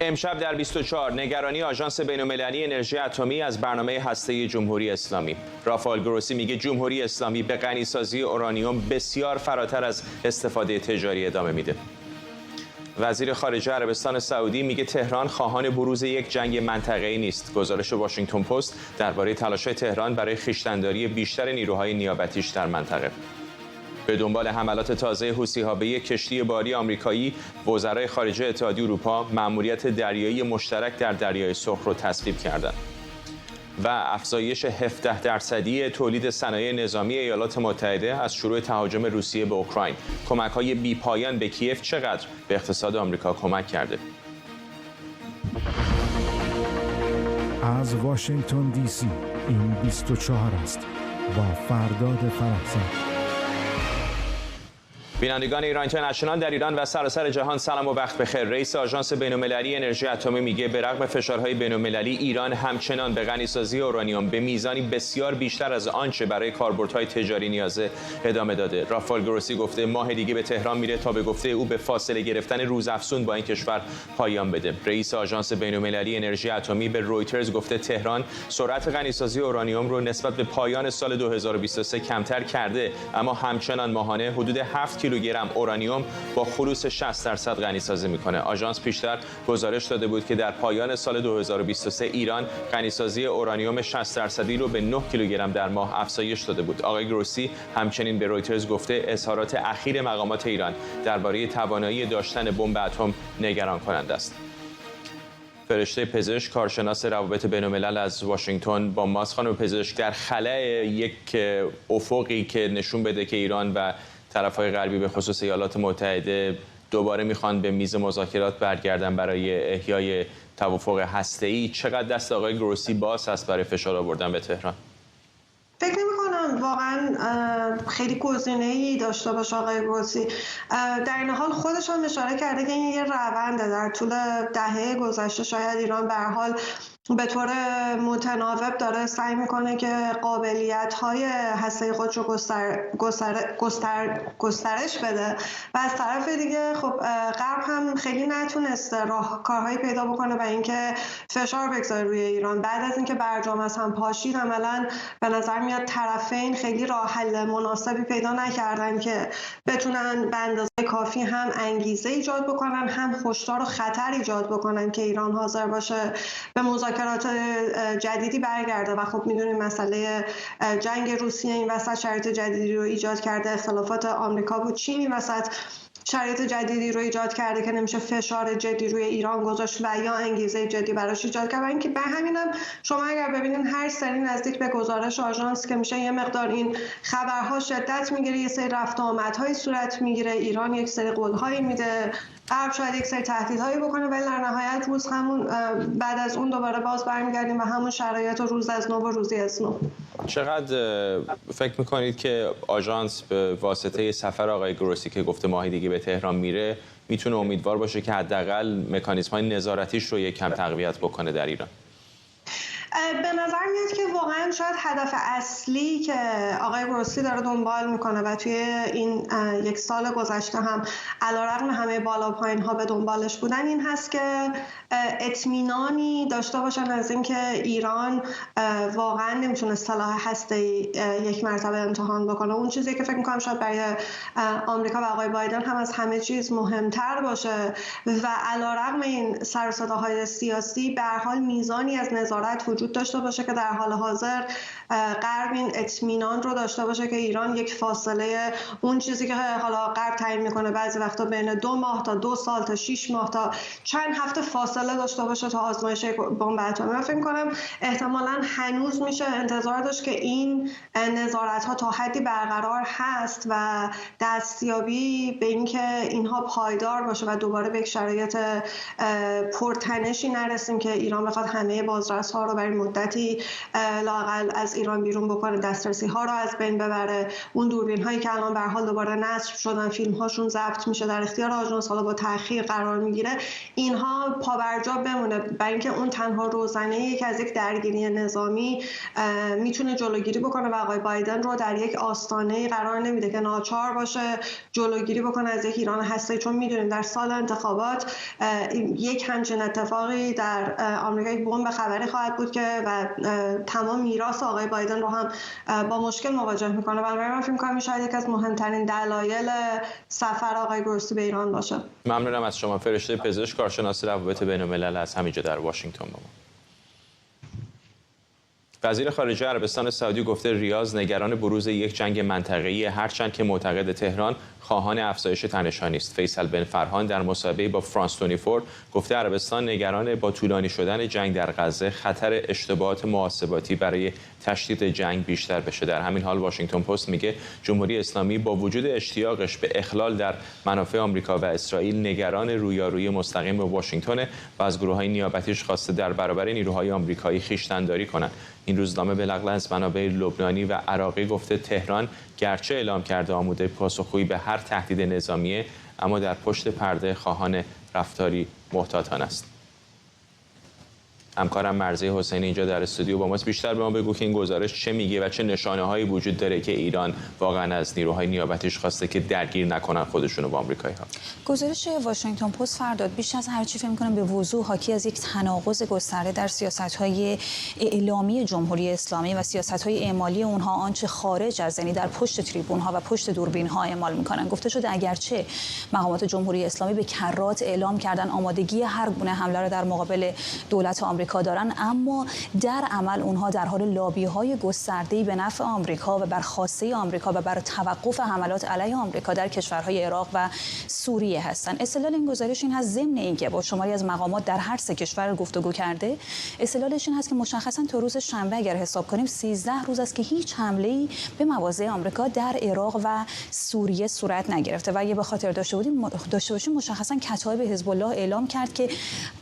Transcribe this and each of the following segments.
امشب در 24 نگرانی آژانس بین‌المللی انرژی اتمی از برنامه هسته‌ای جمهوری اسلامی. رافائل گروسی میگه جمهوری اسلامی به غنیسازی اورانیوم بسیار فراتر از استفاده تجاری ادامه میده. وزیر خارجه عربستان سعودی میگه تهران خواهان بروز یک جنگ منطقه‌ای نیست. گزارش واشنگتن پست درباره تلاش‌های تهران برای خویشتن‌داری بیشتر نیروهای نیابتیش در منطقه. به دنبال حملات تازه حوثی‌ها به یک کشتی باری آمریکایی، وزرای خارجه اتحادیه اروپا مأموریت دریایی مشترک در دریای سرخ را تصویب کردند. و افزایش 17% تولید صنایع نظامی ایالات متحده از شروع تهاجم روسیه به اوکراین. کمک‌های بی‌پایان به کیف چقدر به اقتصاد آمریکا کمک کرده؟ از واشنگتن دی سی این 24 است با فرداد فرحزاد. بینندگان ایران اینترنشنال در ایران و سراسر جهان سلام و وقت بخیر. رئیس آژانس بین‌المللی انرژی اتمی میگه به رغم فشارهای بین‌المللی ایران همچنان به غنیسازی اورانیوم به میزانی بسیار بیشتر از آنچه برای کاربردهای تجاری نیازه ادامه داده. رافائل گروسی گفته ماه دیگه به تهران میره تا به گفته او به فاصله گرفتن روزافزون با این کشور پایان بده. رئیس آژانس بین‌المللی انرژی اتمی به رویترز گفته تهران سرعت غنیسازی اورانیوم رو نسبت به پایان سال 2023 کمتر کرده، اما همچنان ماهانه حدود 7 کیلوگرم اورانیوم با خلوص 60% غنیسازی میکنه. آژانس پیشتر گزارش داده بود که در پایان سال 2023 ایران غنیسازی اورانیوم 60% رو به 9 کیلوگرم در ماه افزایش داده بود. آقای گروسی همچنین به رویترز گفته اظهارات اخیر مقامات ایران درباره توانایی داشتن بمب اتم نگران کننده است. فرشته پزشک کارشناس روابط بین‌الملل از واشنگتن با ماست. خانم پزشک، در خلأ یک افقی که نشون بده که ایران و طرف‌های غربی به خصوص ایالات متحده دوباره میخوان به میز مذاکرات برگردن برای احیای توافق هسته‌ای، چقدر دست آقای گروسی باز هست برای فشار آوردن به تهران؟ فکر نمی‌کنم واقعا خیلی گزینه‌ای داشته باشه آقای گروسی. در این حال خودش هم اشاره کرده که این یه رونده. در طول دهه گذشته شاید ایران به هر حال به طور متناوب داره سعی میکنه که قابلیت‌های هسته‌ای خودش رو گسترش بده و از طرف دیگه خب غرب هم خیلی نتونسته راهکارهایی پیدا بکنه برای اینکه فشار بگذاره روی ایران. بعد از اینکه برجام از هم پاشید عملاً به نظر میاد طرفین خیلی راه حل مناسبی پیدا نکردن که بتونن به اندازه کافی هم انگیزه ایجاد بکنن، هم هشدار و خطر ایجاد بکنن که ایران حاضر باشه به مذاکرات جدیدی برگرده. و خب میدونیم مسئله جنگ روسیه این وسط شرایط جدیدی رو ایجاد کرده، اختلافات آمریکا و چین این وسط شرایط جدیدی رو ایجاد کرده که نمیشه فشار جدی روی ایران گذاشت و یا انگیزه جدی براش ایجاد کرد. و اینکه به همینم شما اگر ببینید هر سری نزدیک به گزارش آژانس که میشه یه مقدار این خبرها شدت میگیره، یه سری رفت و آمدهای صورت میگیره، ایران یک سری قولهایی میده، غرب شاید یک سری تهدیدهایی بکنه، ولی در نهایت روز همون بعد از اون دوباره باز برمیگردیم و همون شرایط رو روز از نو و روزی از نو. چقدر فکر میکنید که آژانس به واسطه سفر آقای گروسی که گفته ماه دیگه به تهران میره میتونه امیدوار باشه که حداقل مکانیزم‌های نظارتیش رو یک کم تقویت بکنه در ایران؟ به نظر میاد که واقعا شاید هدف اصلی که آقای گروسی داره دنبال میکنه و توی این یک سال گذشته هم علیرغم همه بالا پایین ها به دنبالش بودن این هست که اطمینانی داشته باشن از اینکه ایران واقعا نمیتونه سلاح هسته‌ای یک مرتبه امتحان بکنه. اون چیزی که فکر میکنم شاید برای آمریکا و آقای بایدن هم از همه چیز مهمتر باشه و علیرغم این سر و صداهای سیاسی به هر حال میزانی از نظارت وجود داشته باشه که در حال حاضر غرب این اطمینان رو داشته باشه که ایران یک فاصله اون چیزی که حالا غرب تعیین میکنه بعضی وقتا بین 2 ماه تا 2 سال تا 6 ماه تا چند هفته فاصله داشته باشه تا آزمایش بمب اتمی. من فکر می‌کنم احتمالاً هنوز میشه انتظار داشت که این نظارت ها تا حدی برقرار هست و دستیابی به اینکه اینها پایدار باشه و دوباره به یک شرایط پرتنشی نرسیم که ایران بخواد همه بازرس ها رو برای مدتی لااقل از ایران بیرون بکنه، دسترسی ها رو از بین ببره. اون دوربین هایی که الان به هر حال دوباره نصب شدن، فیلم هاشون ضبط میشه، در اختیار آژانس حالا با تأخیر قرار میگیره، اینها پابرجا بمونه، برای اینکه اون تنها روزنه که از یک درگیری نظامی میتونه جلوگیری بکنه و آقای بایدن رو در یک آستانه قرار نمیده که ناچار باشه جلوگیری بکنه از یک ایران هسته‌ای. چون میدونیم در سال انتخابات یک همچین اتفاقی در آمریکا یک بمب خبری خواهد بود که و تمام میراث آقای بایدن رو هم با مشکل مواجه میکنه. بنابراین من فکر می‌کنم شاید یکی از مهمترین دلایل سفر آقای گروسی به ایران باشه. ممنونم از شما. فرشته پزشک، کارشناس روابط بین‌الملل از همینجا در واشنگتن با ما. وزیر خارجه عربستان سعودی گفته ریاض نگران بروز یک جنگ منطقه‌ای، هرچند که معتقد تهران خواهان افزایش تنش‌ها است. فیصل بن فرهان در مصاحبه با فرانس 24 گفته عربستان نگران با طولانی شدن جنگ در غزه خطر اشتباهات محاسباتی برای تشدید جنگ بیشتر بشه. در همین حال واشنگتن پست میگه جمهوری اسلامی با وجود اشتیاقش به اخلال در منافع آمریکا و اسرائیل نگران رویارویی مستقیم با واشنگتن و از گروه‌های نیابتیش خواسته در برابر نیروهای آمریکایی خویشتن‌داری کنند. این روزنامه به نقل از منابع لبنانی و عراقی گفته تهران گرچه اعلام کرده آماده پاسخگویی به هر تهدید نظامیه، اما در پشت پرده خواهان رفتاری محتاطانه است. همکارم مرضی حسینی اینجا در استودیو با ماست. بیشتر به ما بگو که این گزارش چه میگه و چه نشانه‌هایی وجود داره که ایران واقعا از نیروهای نیابتیش خواسته که درگیر نکنن خودشونو با آمریکایی‌ها. گزارش واشنگتن پست فرداد بیش از هر چی فکر می‌کنم به وضوح حاکی از یک تناقض گسترده در سیاست‌های اعلامی جمهوری اسلامی و سیاست‌های اعمالی اونها آنچه خارج از، یعنی در پشت تریبون‌ها و پشت دوربین‌ها اعمال می‌کنن. گفته شده اگرچه مقامات جمهوری اسلامی به کرات اعلام کردن آمادگی هر گونه حمله را در مقابل دولت آمریکا دارن، اما در عمل اونها در حال لابی‌های گسترده‌ای به نفع آمریکا و بر خواسته آمریکا و بر توقف حملات علیه آمریکا در کشورهای عراق و سوریه هستند. استدلال این گزارش این هست، ضمن اینکه با شماری از مقامات در هر سه کشور گفتگو کرده، استدلالش این هست که مشخصاً تا روز شنبه اگر حساب کنیم 13 روز است که هیچ حمله‌ای به مواضع آمریکا در عراق و سوریه صورت نگرفته و اگه به خاطر داشته باشیم مشخصاً کتایب حزب الله اعلام کرد که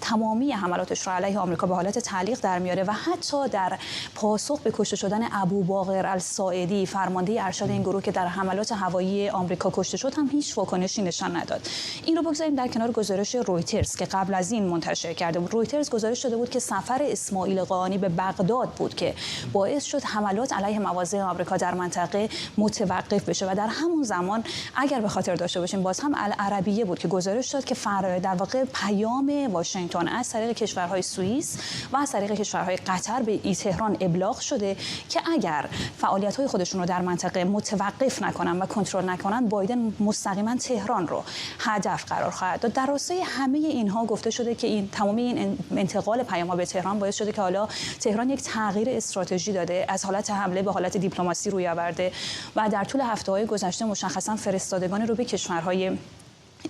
تمامی حملاتش را علیه آمریکا به حالت تعلیق در میاره و حتی در پاسخ به کشته شدن ابوباقر الساعدی، فرمانده ارشد این گروه که در حملات هوایی آمریکا کشته شد، هم هیچ واکنشی نشان نداد. این رو بگذاریم در کنار گزارش رویترز که قبل از این منتشر کرده بود. رویترز گزارش داده بود که سفر اسماعیل قائانی به بغداد بود که باعث شد حملات علیه مواضع آمریکا در منطقه متوقف بشه و در همون زمان اگر به خاطر داشته باشیم باز هم العربیه بود که گزارش داد که در واقع پیام واشنگتن از طریق کشورهای سوئیس و از طریق کشورهای قطر به تهران ابلاغ شده که اگر فعالیت‌های خودشون رو در منطقه متوقف نکنن و کنترل نکنن، بایدن مستقیما تهران رو هدف قرار خواهد داد. در راستای همه اینها گفته شده که این تمام این انتقال پیام‌ها به تهران باعث شده که حالا تهران یک تغییر استراتژی داده، از حالت حمله به حالت دیپلماسی روی آورده و در طول هفته‌های گذشته مشخصاً فرستادگان رو به کشورهای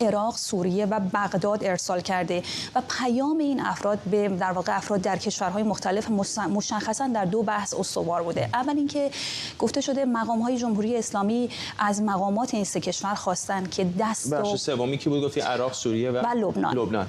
عراق، سوریه و بغداد ارسال کرده و پیام این افراد به در واقع افراد در کشورهای مختلف مشخصاً در دو بحث استوار بوده. اول اینکه گفته شده مقام‌های جمهوری اسلامی از مقامات این سه کشور خواستن که بخش سومی کی بود گفتی؟ عراق، سوریه و لبنان.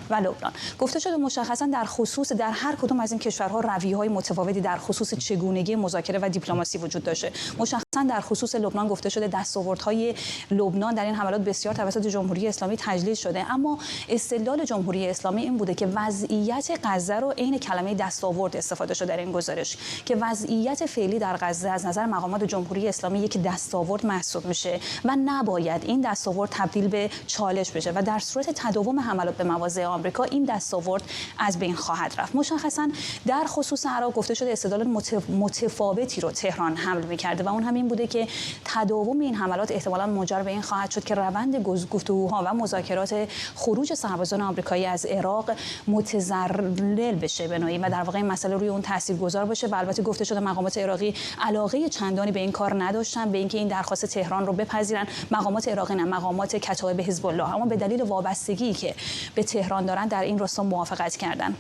گفته شده مشخصاً در هر کدوم از این کشورها رویه‌های متفاوتی در خصوص چگونگی مذاکره و دیپلماسی وجود داشته. مشخصاً در خصوص لبنان گفته شده دستاوردهای لبنان در این حملات بسیار توسط جمهوری اسلامی تجلیل شده، اما استدلال جمهوری اسلامی این بوده که وضعیت غزه رو عین کلمه دستاورد استفاده شده در این گزارش، که وضعیت فعلی در غزه از نظر مقامات جمهوری اسلامی یک دستاورد محسوب میشه و نباید این دستاورد تبدیل به چالش بشه و در صورت تداوم حملات به مواضع آمریکا این دستاورد از بین خواهد رفت. مشخصاً در خصوص عراق گفته شده استدلال متفاوتی رو تهران حمل می‌کرده و اون هم این بوده که تداوم این حملات احتمالاً منجر به این خواهد شد که روند گفتگوها و مذاکرات خروج سربازان آمریکایی از عراق متزلزل بشه به نوعی و در واقع این مسئله روی اون تاثیرگذار باشه و البته گفته شده مقامات عراقی علاقه چندانی به این کار نداشتن، به اینکه این درخواست تهران رو بپذیرن. مقامات عراقی نه، مقامات کتایب حزب الله، اما به دلیل وابستگی که به تهران دارن در این راستا موافقت کردن.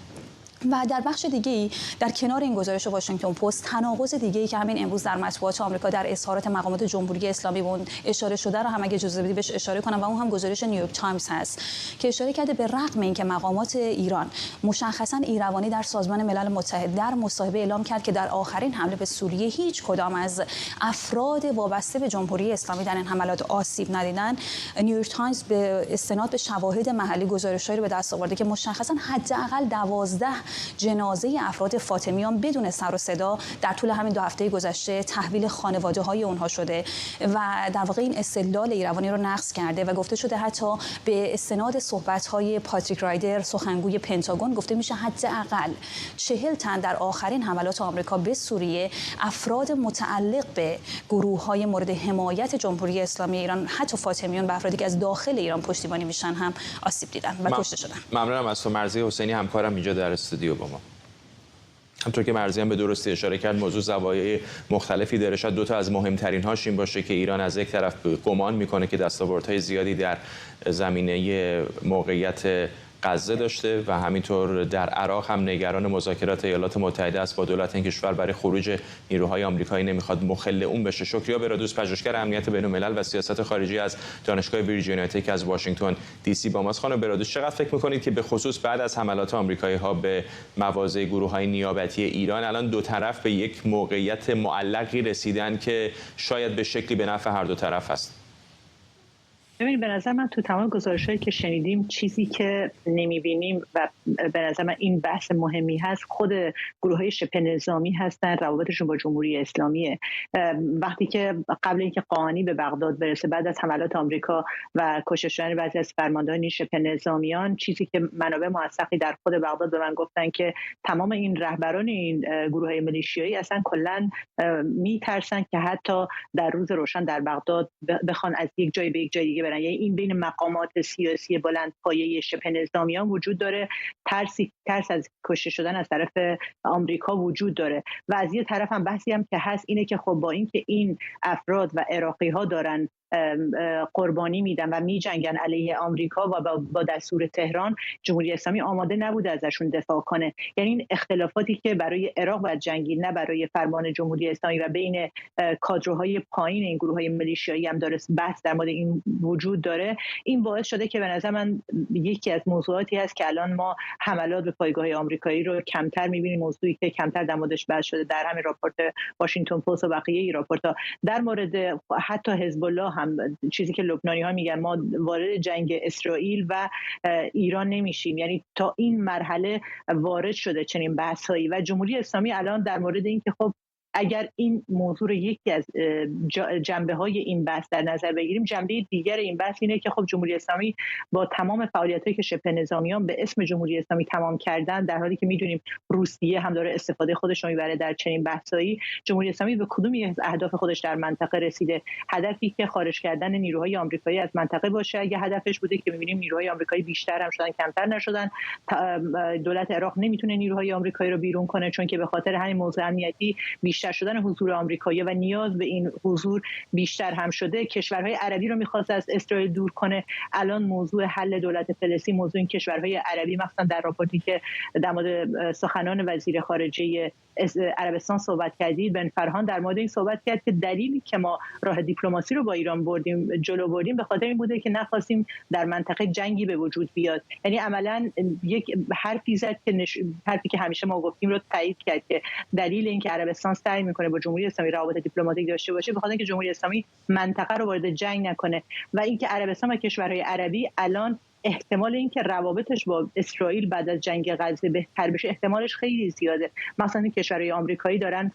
و در بخش دیگه‌ای در کنار این گزارش واشنگتن پست، تناقض دیگه‌ای که همین امروز در مطبوعات آمریکا در اظهارات مقامات جمهوری اسلامی به اون اشاره شده رو هم اگه اجازه بدید بهش اشاره کنم و اون هم گزارش نیویورک تایمز هست که اشاره کرده به رغم اینکه مقامات ایران مشخصاً ایروانی در سازمان ملل متحد در مصاحبه اعلام کرد که در آخرین حمله به سوریه هیچ کدام از افراد وابسته به جمهوری اسلامی در این حملات آسیب ندیدن، نیویورک تایمز به استناد به شواهد محلی گزارش‌هایی رو به دست آورده که مشخصاً حداقل 12 جنازه افراد فاطمیان بدون سر و صدا در طول همین 2 هفته گذشته تحویل خانواده‌های اونها شده و در واقع این استدلال ایروانی رو نقض کرده و گفته شده حتی به استناد صحبت‌های پاتریک رایدر سخنگوی پنتاگون گفته میشه حداقل 40 تن در آخرین حملات آمریکا به سوریه افراد متعلق به گروه‌های مورد حمایت جمهوری اسلامی ایران، حتی فاطمیان و افرادی که از داخل ایران پشتیبانی میشن هم آسیب دیدن و کشته شدن. ممنونم از تو مرضیه حسینی، همکارم اینجا در استودیو با ما. همطور که مرضی هم به درستی اشاره کرد، موضوع زوایای مختلفی داره. شاید 2 تا از مهمترین هاش این باشه که ایران از یک طرف گمان میکنه که دستاوردهای زیادی در زمینه موقعیت غزه داشته و همینطور در عراق هم نگران مذاکرات ایالات متحده است با دولت این کشور برای خروج نیروهای آمریکایی، نمیخواد مخل اون بشه. شکریا برادوس، پژوهشگر امنیت بین‌الملل و سیاست خارجی از دانشگاه ویرجینیا تک از واشنگتن دی سی با ماست. خانم برادوس، چقدر فکر میکنید که به خصوص بعد از حملات آمریکایی ها به مواضع گروه‌های نیابتی ایران الان 2 طرف به یک موقعیت معلقی رسیدن که شاید به شکلی به نفع هر 2 طرف است؟ ببینید، به نظر من تو تمام گزارش‌هایی که شنیدیم چیزی که نمی‌بینیم و به نظر من این بحث مهمی هست، خود گروه‌های شبه نظامی هستن، روابطشون با جمهوری اسلامیه. وقتی که قبل اینکه قاآنی به بغداد برسه بعد از حملات آمریکا و کشته شدن بعضی از فرماندهان شبه نظامیان، چیزی که منابع موثقی در خود بغداد به من گفتن که تمام این رهبران این گروه‌های میلیشیایی اصلا کلاً می‌ترسن که حتی در روز روشن در بغداد بخوان از یک جای به یک جای دیگه برن. یعنی این بین مقامات سیاسی بلندپایه شبه نظامیان وجود داره، ترس از کشته شدن از طرف آمریکا وجود داره و از یه طرف هم بحثی هم که هست اینه که خب با اینکه این افراد و عراقی‌ها دارن قربانی میدن و میجنگن علیه آمریکا و با دستور تهران، جمهوری اسلامی آماده نبوده ازشون دفاع کنه. یعنی این اختلافاتی که برای عراق باید جنگی، نه برای فرمان جمهوری اسلامی و بین کادرهای پایین این گروه‌های میلیشیایی هم داره بحث در مورد این وجود داره. این باعث شده که به نظر من یکی از موضوعاتی هست که الان ما حملات به پایگاه آمریکایی رو کمتر می‌بینیم، موضوعی که کمتر در موردش بحث شده در همین راپورت واشنگتن پست و بقیه راپورت‌ها. در مورد حتی حزب الله هم چیزی که لبنانی‌ها میگن، ما وارد جنگ اسرائیل و ایران نمیشیم. یعنی تا این مرحله وارد شده چنین بحث‌هایی و جمهوری اسلامی الان در مورد اینکه خب اگر این موضوع رو یکی از جنبه‌های این بحث در نظر بگیریم، جنبه دیگر این بحث اینه که خب جمهوری اسلامی با تمام فعالیتایی که شبه نظامیان به اسم جمهوری اسلامی تمام کردن، در حالی که میدونیم روسیه هم داره استفاده خودش رو میبره در چنین بحثایی، جمهوری اسلامی به کدومی از اهداف خودش در منطقه رسیده؟ هدفی که خارج کردن نیروهای آمریکایی از منطقه باشه، اگه هدفش بوده که میبینیم نیروهای آمریکایی بیشتر هم شدن کمتر نشدن. دولت عراق نمیتونه نیروهای آمریکایی رو بیرون کنه چون که به خاطر همین موضوع امنیتی بیشتر شدن حضور آمریکایی و نیاز به این حضور بیشتر هم شده. کشورهای عربی رو می‌خواست از اسرائیل دور کنه. الان موضوع حل دولت فلسطین، موضوع این کشورهای عربی، مثلا در راپورتی که در مورد سخنان وزیر خارجه عربستان صحبت کردید، بن فرهان در مورد این صحبت کرد که دلیلی که ما راه دیپلماسی رو با ایران جلو بردیم به خاطر این بوده که نخواستیم در منطقه جنگی به وجود بیاد. یعنی عملاً یک حرفی زد که حرفی که همیشه ما گفتیم رو تایید کرد که دلیل اینکه عربستان سعی میکنه با جمهوری اسلامی روابط دیپلماتیک داشته باشه به خاطر اینکه جمهوری اسلامی منطقه رو وارد جنگ نکنه و اینکه عربستان و کشورهای عربی الان احتمال اینکه روابطش با اسرائیل بعد از جنگ غزه بهتر بشه احتمالش خیلی زیاده. مثلا کشورهای آمریکایی دارن،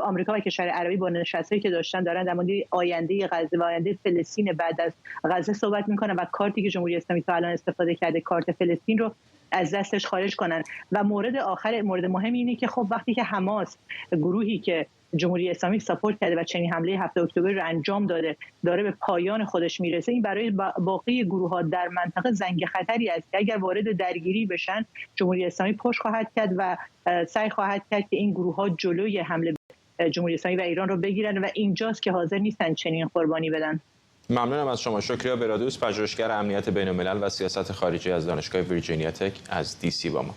آمریکا و کشورهای عربی با نشستایی که داشتن دارن در مورد آینده غزه و آینده فلسطین بعد از غزه صحبت میکنن و کارتی که جمهوری اسلامی تا الان استفاده کرده، کارت فلسطین رو از دستش خارج کنن. و مورد آخر، مورد مهم اینه که خب وقتی که حماس، گروهی که جمهوری اسلامی ساپورت کرده و چنین حمله 7 اکتبر رو انجام داره به پایان خودش میرسه، این برای باقی گروه‌ها در منطقه زنگ خطری است که اگر وارد درگیری بشن جمهوری اسلامی پشت خواهد کرد و سعی خواهد کرد که این گروه‌ها جلوی حمله به جمهوری اسلامی و ایران رو بگیرن و اینجاست که حاضر نیستن چنین قربانی بدن. ممنونم از شما. شکریا برادوس، پژوهشگر امنیت بین‌الملل و سیاست خارجی از دانشگاه ویرجینیا تک از دی سی با ما.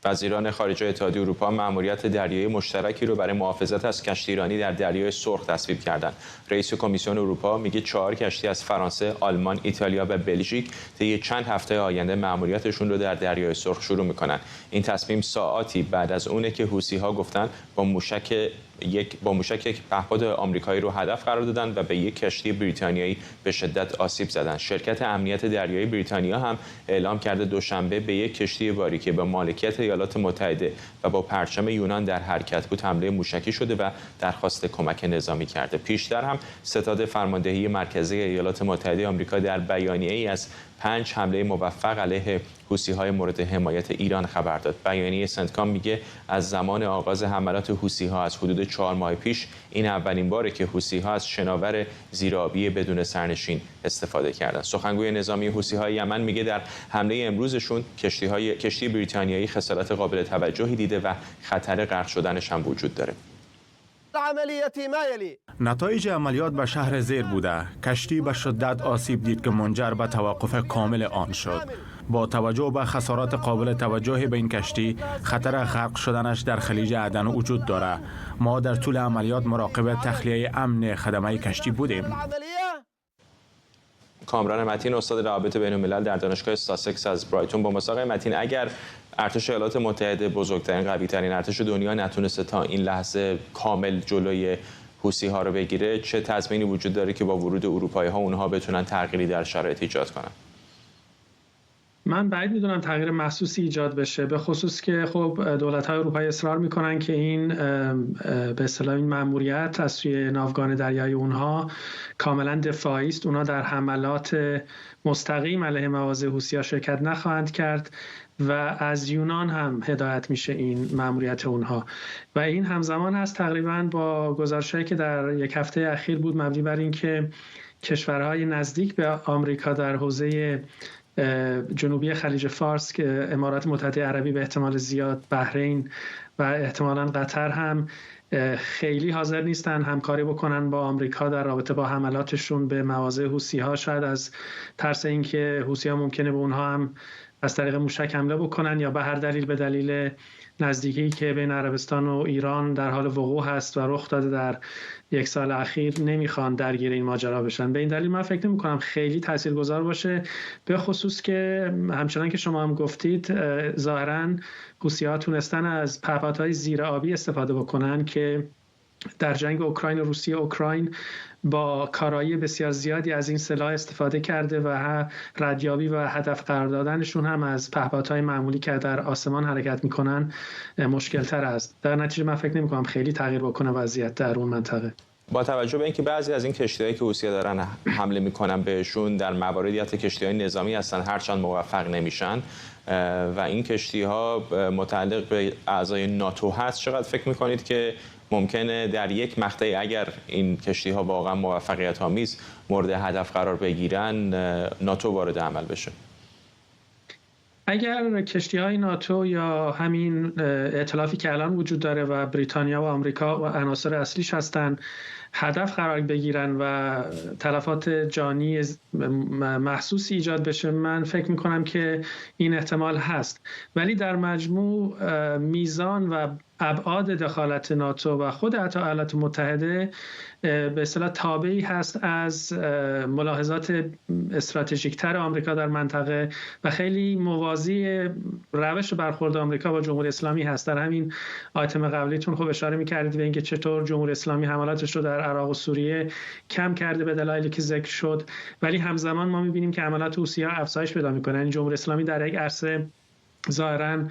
وزیران خارجه اتحادیه اروپا مأموریت دریایی مشترکی رو برای محافظت از کشتی ایرانی در دریای سرخ تصویب کردند. رئیس کمیسیون اروپا میگه 4 کشتی از فرانسه، آلمان، ایتالیا و بلژیک طی چند هفته آینده مأموریتشون رو در دریای سرخ شروع میکنن. این تصمیم ساعاتی بعد از اونه که حوثی‌ها گفتن با موشک یک پهپاد آمریکایی رو هدف قرار دادن و به یک کشتی بریتانیایی به شدت آسیب زدن. شرکت امنیت دریایی بریتانیا هم اعلام کرده دوشنبه به یک کشتی باری که به مالکیت ایالات متحده و با پرچم یونان در حرکت بود حمله موشکی شده و درخواست کمک نظامی کرده. پیشتر هم ستاد فرماندهی مرکزی ایالات متحده آمریکا در بیانیه‌ای از 5 حمله موفق علیه حوثی‌های مورد حمایت ایران خبر داد. بیانیه سنتکام میگه از زمان آغاز حملات حوثی‌ها از حدود 4 ماه پیش این اولین باره که حوثی‌ها از شناور زیرآبی بدون سرنشین استفاده کردند. سخنگوی نظامی حوثی‌های یمن میگه در حمله امروزشون کشتی بریتانیایی خسارت قابل توجهی دیده و خطر غرق شدنش هم وجود داره. نتایج عملیات به شهر زیر بوده. کشتی به شدت آسیب دید که منجر به توقف کامل آن شد. با توجه به خسارات قابل توجهی به این کشتی، خطر غرق شدنش در خلیج عدن وجود دارد. ما در طول عملیات مراقب تخلیه امن خدمه کشتی بودیم. کامران متین، استاد روابط بین‌الملل در دانشگاه ساسکس از برایتون. با مسابقه متین، اگر ارتش ایالات متحده، بزرگترین قوی‌ترین ارتش دنیا، نتونسته تا این لحظه کامل جلوی حوثی‌ها رو بگیره، چه تضمینی وجود داره که با ورود اروپایی‌ها اونها بتونن تغییری در شرایط ایجاد کنن؟ من بعید میدونم تغییر محسوسی ایجاد بشه، به خصوص که خب دولت‌های اروپایی اصرار میکنن که این به اصطلاح این مأموریت از سوی ناوگان دریایی اونها کاملا دفاعی است. اونها در حملات مستقیم علیه مواضع حوثی‌ها شرکت نخواهند کرد و از یونان هم هدایت میشه این مأموریت اونها و این همزمان هست تقریبا با گزارش‌هایی که در یک هفته اخیر بود مبنی بر اینکه کشورهای نزدیک به آمریکا در حوزه جنوبی خلیج فارس که امارات متحده عربی به احتمال زیاد، بحرین و احتمالاً قطر هم خیلی حاضر نیستن همکاری بکنن با آمریکا در رابطه با حملاتشون به مواضع حوثی‌ها، شاید از ترس اینکه حوثی‌ها ممکنه به اونها هم از طریق موشک حمله بکنن یا به هر دلیل، به دلیل نزدیکی که بین عربستان و ایران در حال وقوع هست و رخ داده در یک سال اخیر، نمیخوان درگیر این ماجرا بشن. به این دلیل من فکر نمی‌کنم خیلی تاثیرگذار باشه، به خصوص که همچنان که شما هم گفتید ظاهراً حوثی‌ها تونستن از پهپادهای زیرآبی استفاده بکنن که در جنگ اوکراین و روسیه اوکراین با کارایی بسیار زیادی از این سلاح استفاده کرده و ردیابی و هدف قرار دادنشون هم از پهپادهای معمولی که در آسمان حرکت میکنن مشکل تر است. در نتیجه من فکر نمی کنم خیلی تغییر بکنه وضعیت در اون منطقه. با توجه به اینکه بعضی از این کشتی‌هایی که حوثی‌ها دارن حمله میکنن بهشون در مواردی حتی کشتی‌های نظامی هستن، هرچند موفق نمیشن و این کشتی‌ها متعلق به اعضای ناتو هست، چقدر فکر میکنید که ممکنه در یک مقطعی اگر این کشتی‌ها واقعا موفقیت آمیز مورد هدف قرار بگیرن ناتو وارد عمل بشه؟ اگر کشتی‌های ناتو یا همین ائتلافی که الان وجود داره و بریتانیا و آمریکا و عناصر اصلیش هستن هدف قرار بگیرن و تلفات جانی محسوسی ایجاد بشه، من فکر میکنم که این احتمال هست. ولی در مجموع میزان و ابعاد دخالت ناتو و خود حتی ایالات متحده به اصطلاح تابعی هست از ملاحظات استراتژیک‌تر آمریکا در منطقه و خیلی موازی روش برخورد آمریکا با جمهوری اسلامی هست. در همین آیتم قبلیتون خب اشاره می‌کردید به اینکه چطور جمهوری اسلامی حملاتش رو در عراق و سوریه کم کرده به دلایلی که ذکر شد، ولی همزمان ما می‌بینیم که حملات حوثی‌ها افزایش پیدا می‌کنه. یعنی جمهوری اسلامی در یک عرصه ظاهراً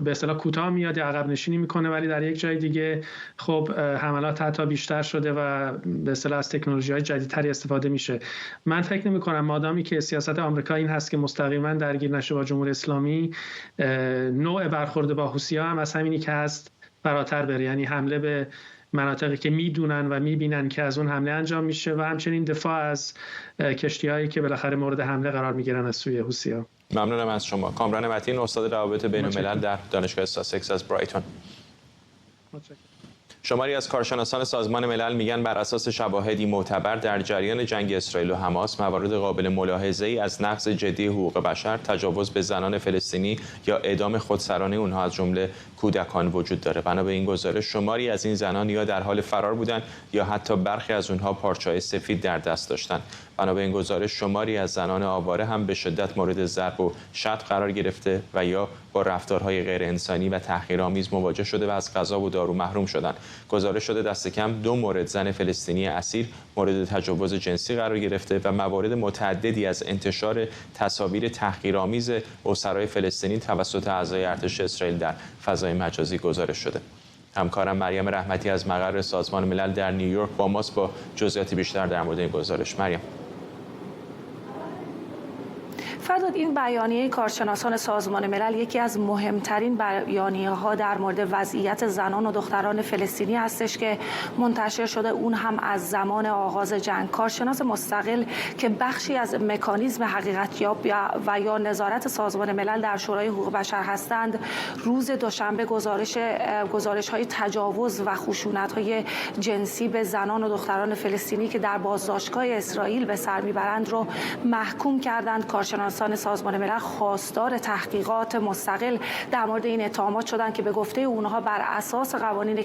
به اصطلاح کوتاه میاد یا عقب نشینی میکنه، ولی در یک جای دیگه خب حملات حتی بیشتر شده و به اصطلاح از تکنولوژی‌های جدیدتری استفاده میشه. من فکر نمی‌کنم مادامی که سیاست آمریکا این هست که مستقیما درگیر نشه با جمهوری اسلامی، نوع برخورد با حوثی‌ها هم از همینی که هست فراتر بره، یعنی حمله به مناطقی که میدونن و میبینن که از اون حمله انجام میشه و همچنین دفاع از کشتی‌هایی که بالاخره مورد حمله قرار میگیرن از سوی حوثی‌ها. ممنونم از شما. کامران متین، استاد روابط بین‌الملل در دانشگاه ساسکس از برایتون. شماری از کارشناسان سازمان ملل میگن بر اساس شواهدی معتبر در جریان جنگ اسرائیل و حماس موارد قابل ملاحظه‌ای از نقض جدی حقوق بشر، تجاوز به زنان فلسطینی یا اعدام خودسرانه اونها از جمله کودکان وجود داره. بنا به این گزارش شماری از این زنان یا در حال فرار بودند یا حتی برخی از اونها پارچه‌های سفید در دست داشتند. بنا به این گزارش شماری از زنان آواره هم به شدت مورد ضرب و شتم قرار گرفته و یا با رفتارهای غیر انسانی و تحقیرآمیز مواجه شده و از غذا و دارو محروم شدند. گزارش شده دست کم 2 مورد زن فلسطینی اسیر مورد تجاوز جنسی قرار گرفته و موارد متعددی از انتشار تصاویر تحقیرآمیز اسرای فلسطینی توسط اعضای ارتش اسرائیل در فضای مجازی گزارش شده. همکارم مریم رحمتی از مقر سازمان ملل در نیویورک با ماست با جزئیات بیشتر در مورد این گزارش. مریم. فرداد، این بیانیه کارشناسان سازمان ملل یکی از مهمترین بیانیه‌ها در مورد وضعیت زنان و دختران فلسطینی هستش که منتشر شده، اون هم از زمان آغاز جنگ. کارشناس مستقل که بخشی از مکانیزم حقیقتیاب و یا نظارت سازمان ملل در شورای حقوق بشر هستند، روز دوشنبه گزارش‌های تجاوز و خشونت‌های جنسی به زنان و دختران فلسطینی که در بازداشتگاه اسرائیل به سر میبرند رو محکوم کردند. کارشناسان سازمان ملل خواستار تحقیقات مستقل در مورد این اتهامات شدند که به گفته اونها بر اساس قوانین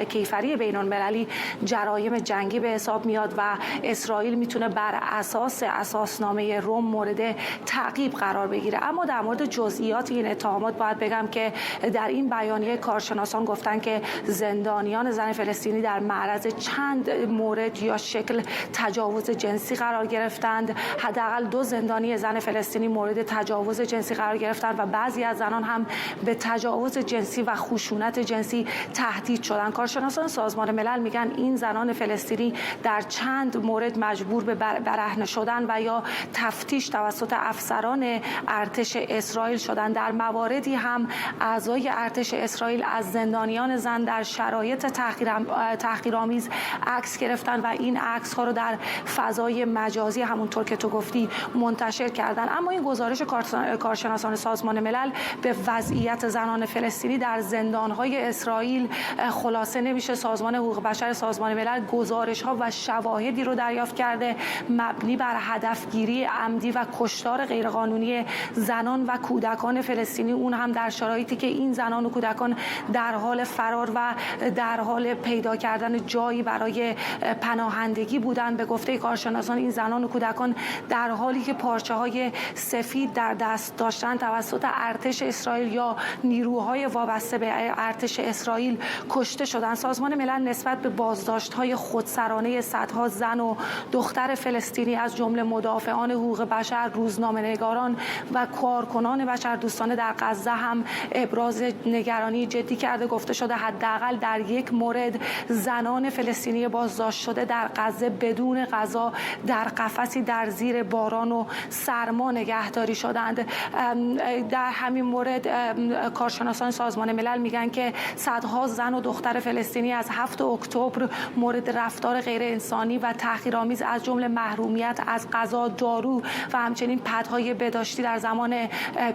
کیفری بین‌المللی جرایم جنگی به حساب میاد و اسرائیل میتونه بر اساس اساسنامه روم مورد تعقیب قرار بگیره. اما در مورد جزئیات این اتهامات باید بگم که در این بیانیه کارشناسان گفتن که زندانیان زن فلسطینی در معرض چند مورد یا شکل تجاوز جنسی قرار گرفتند. حداقل 2 زندانی زن فلسطینی مورد تجاوز جنسی قرار گرفتند و بعضی از زنان هم به تجاوز جنسی و خشونت جنسی تهدید شدند. کارشناسان سازمان ملل میگن این زنان فلسطینی در چند مورد مجبور به برهنه شدن و یا تفتیش توسط افسران ارتش اسرائیل شدند. در مواردی هم اعضای ارتش اسرائیل از زندانیان زن در شرایط تحقیرآمیز عکس گرفتن و این عکس ها رو در فضای مجازی همونطور که تو گفتی منتشر کردن. اما این گزارش کارشناسان سازمان ملل به وضعیت زنان فلسطینی در زندان‌های اسرائیل خلاصه نمیشه. سازمان حقوق بشر سازمان ملل گزارش‌ها و شواهدی رو دریافت کرده مبنی بر هدفگیری عمدی و کشتار غیرقانونی زنان و کودکان فلسطینی، اون هم در شرایطی که این زنان و کودکان در حال فرار و در حال پیدا کردن جایی برای پناهندگی بودند. به گفته کارشناسان این زنان و کودکان در حالی که پارچه‌های سفید در دست داشتن توسط ارتش اسرائیل یا نیروهای وابسته به ارتش اسرائیل کشته شدند. سازمان ملل نسبت به بازداشت‌های خودسرانه صدها زن و دختر فلسطینی از جمله مدافعان حقوق بشر، روزنامه‌نگاران و کارکنان بشردوستانه در غزه هم ابراز نگرانی جدی کرده. گفته شده حداقل در 1 مورد زنان فلسطینی بازداشت شده در غزه بدون غذا در قفسی در زیر باران و سرما نگهداری شدند. در همین مورد کارشناسان سازمان ملل میگن که صدها زن و دختر فلسطینی از 7 اکتبر مورد رفتار غیر انسانی و تحقیرآمیز از جمله محرومیت از غذا، دارو و همچنین پدهای بهداشتی در زمان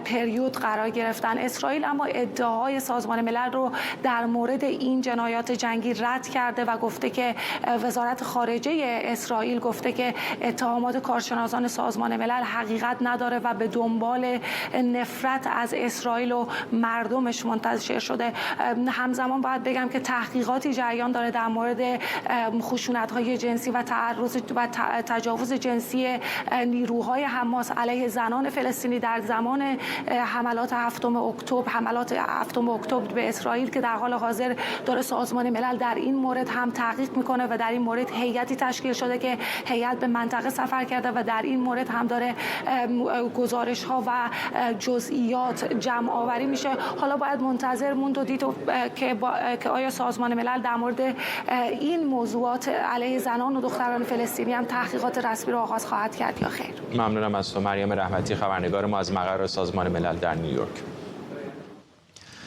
پریود قرار گرفتن. اسرائیل اما ادعاهای سازمان ملل رو در مورد این جنایات جنگی رد کرده و گفته که وزارت خارجه اسرائیل گفته که اتهامات کارشناسان سازمان ملل حقیقت نداره و به دنبال نفرت از اسرائیل و مردمش منتشر شده. همزمان باید بگم که تحقیقاتی جریان داره در مورد خشونت‌های جنسی و تعرض و تجاوز جنسی نیروهای حماس علیه زنان فلسطینی در زمان حملات 7 اکتبر به اسرائیل که در حال حاضر داره سازمان ملل در این مورد هم تحقیق میکنه و در این مورد هیئتی تشکیل شده که هیئت به منطقه سفر کرده و در این مورد هم داره گزارش ها و جزئیات جمع آوری میشه. حالا باید منتظر موند و دید که آیا سازمان ملل در مورد این موضوعات علیه زنان و دختران فلسطینی هم تحقیقات رسمی رو آغاز خواهد کرد یا خیر. ممنونم از تو مریم رحمتی، خبرنگار ما از مقر سازمان ملل در نیویورک.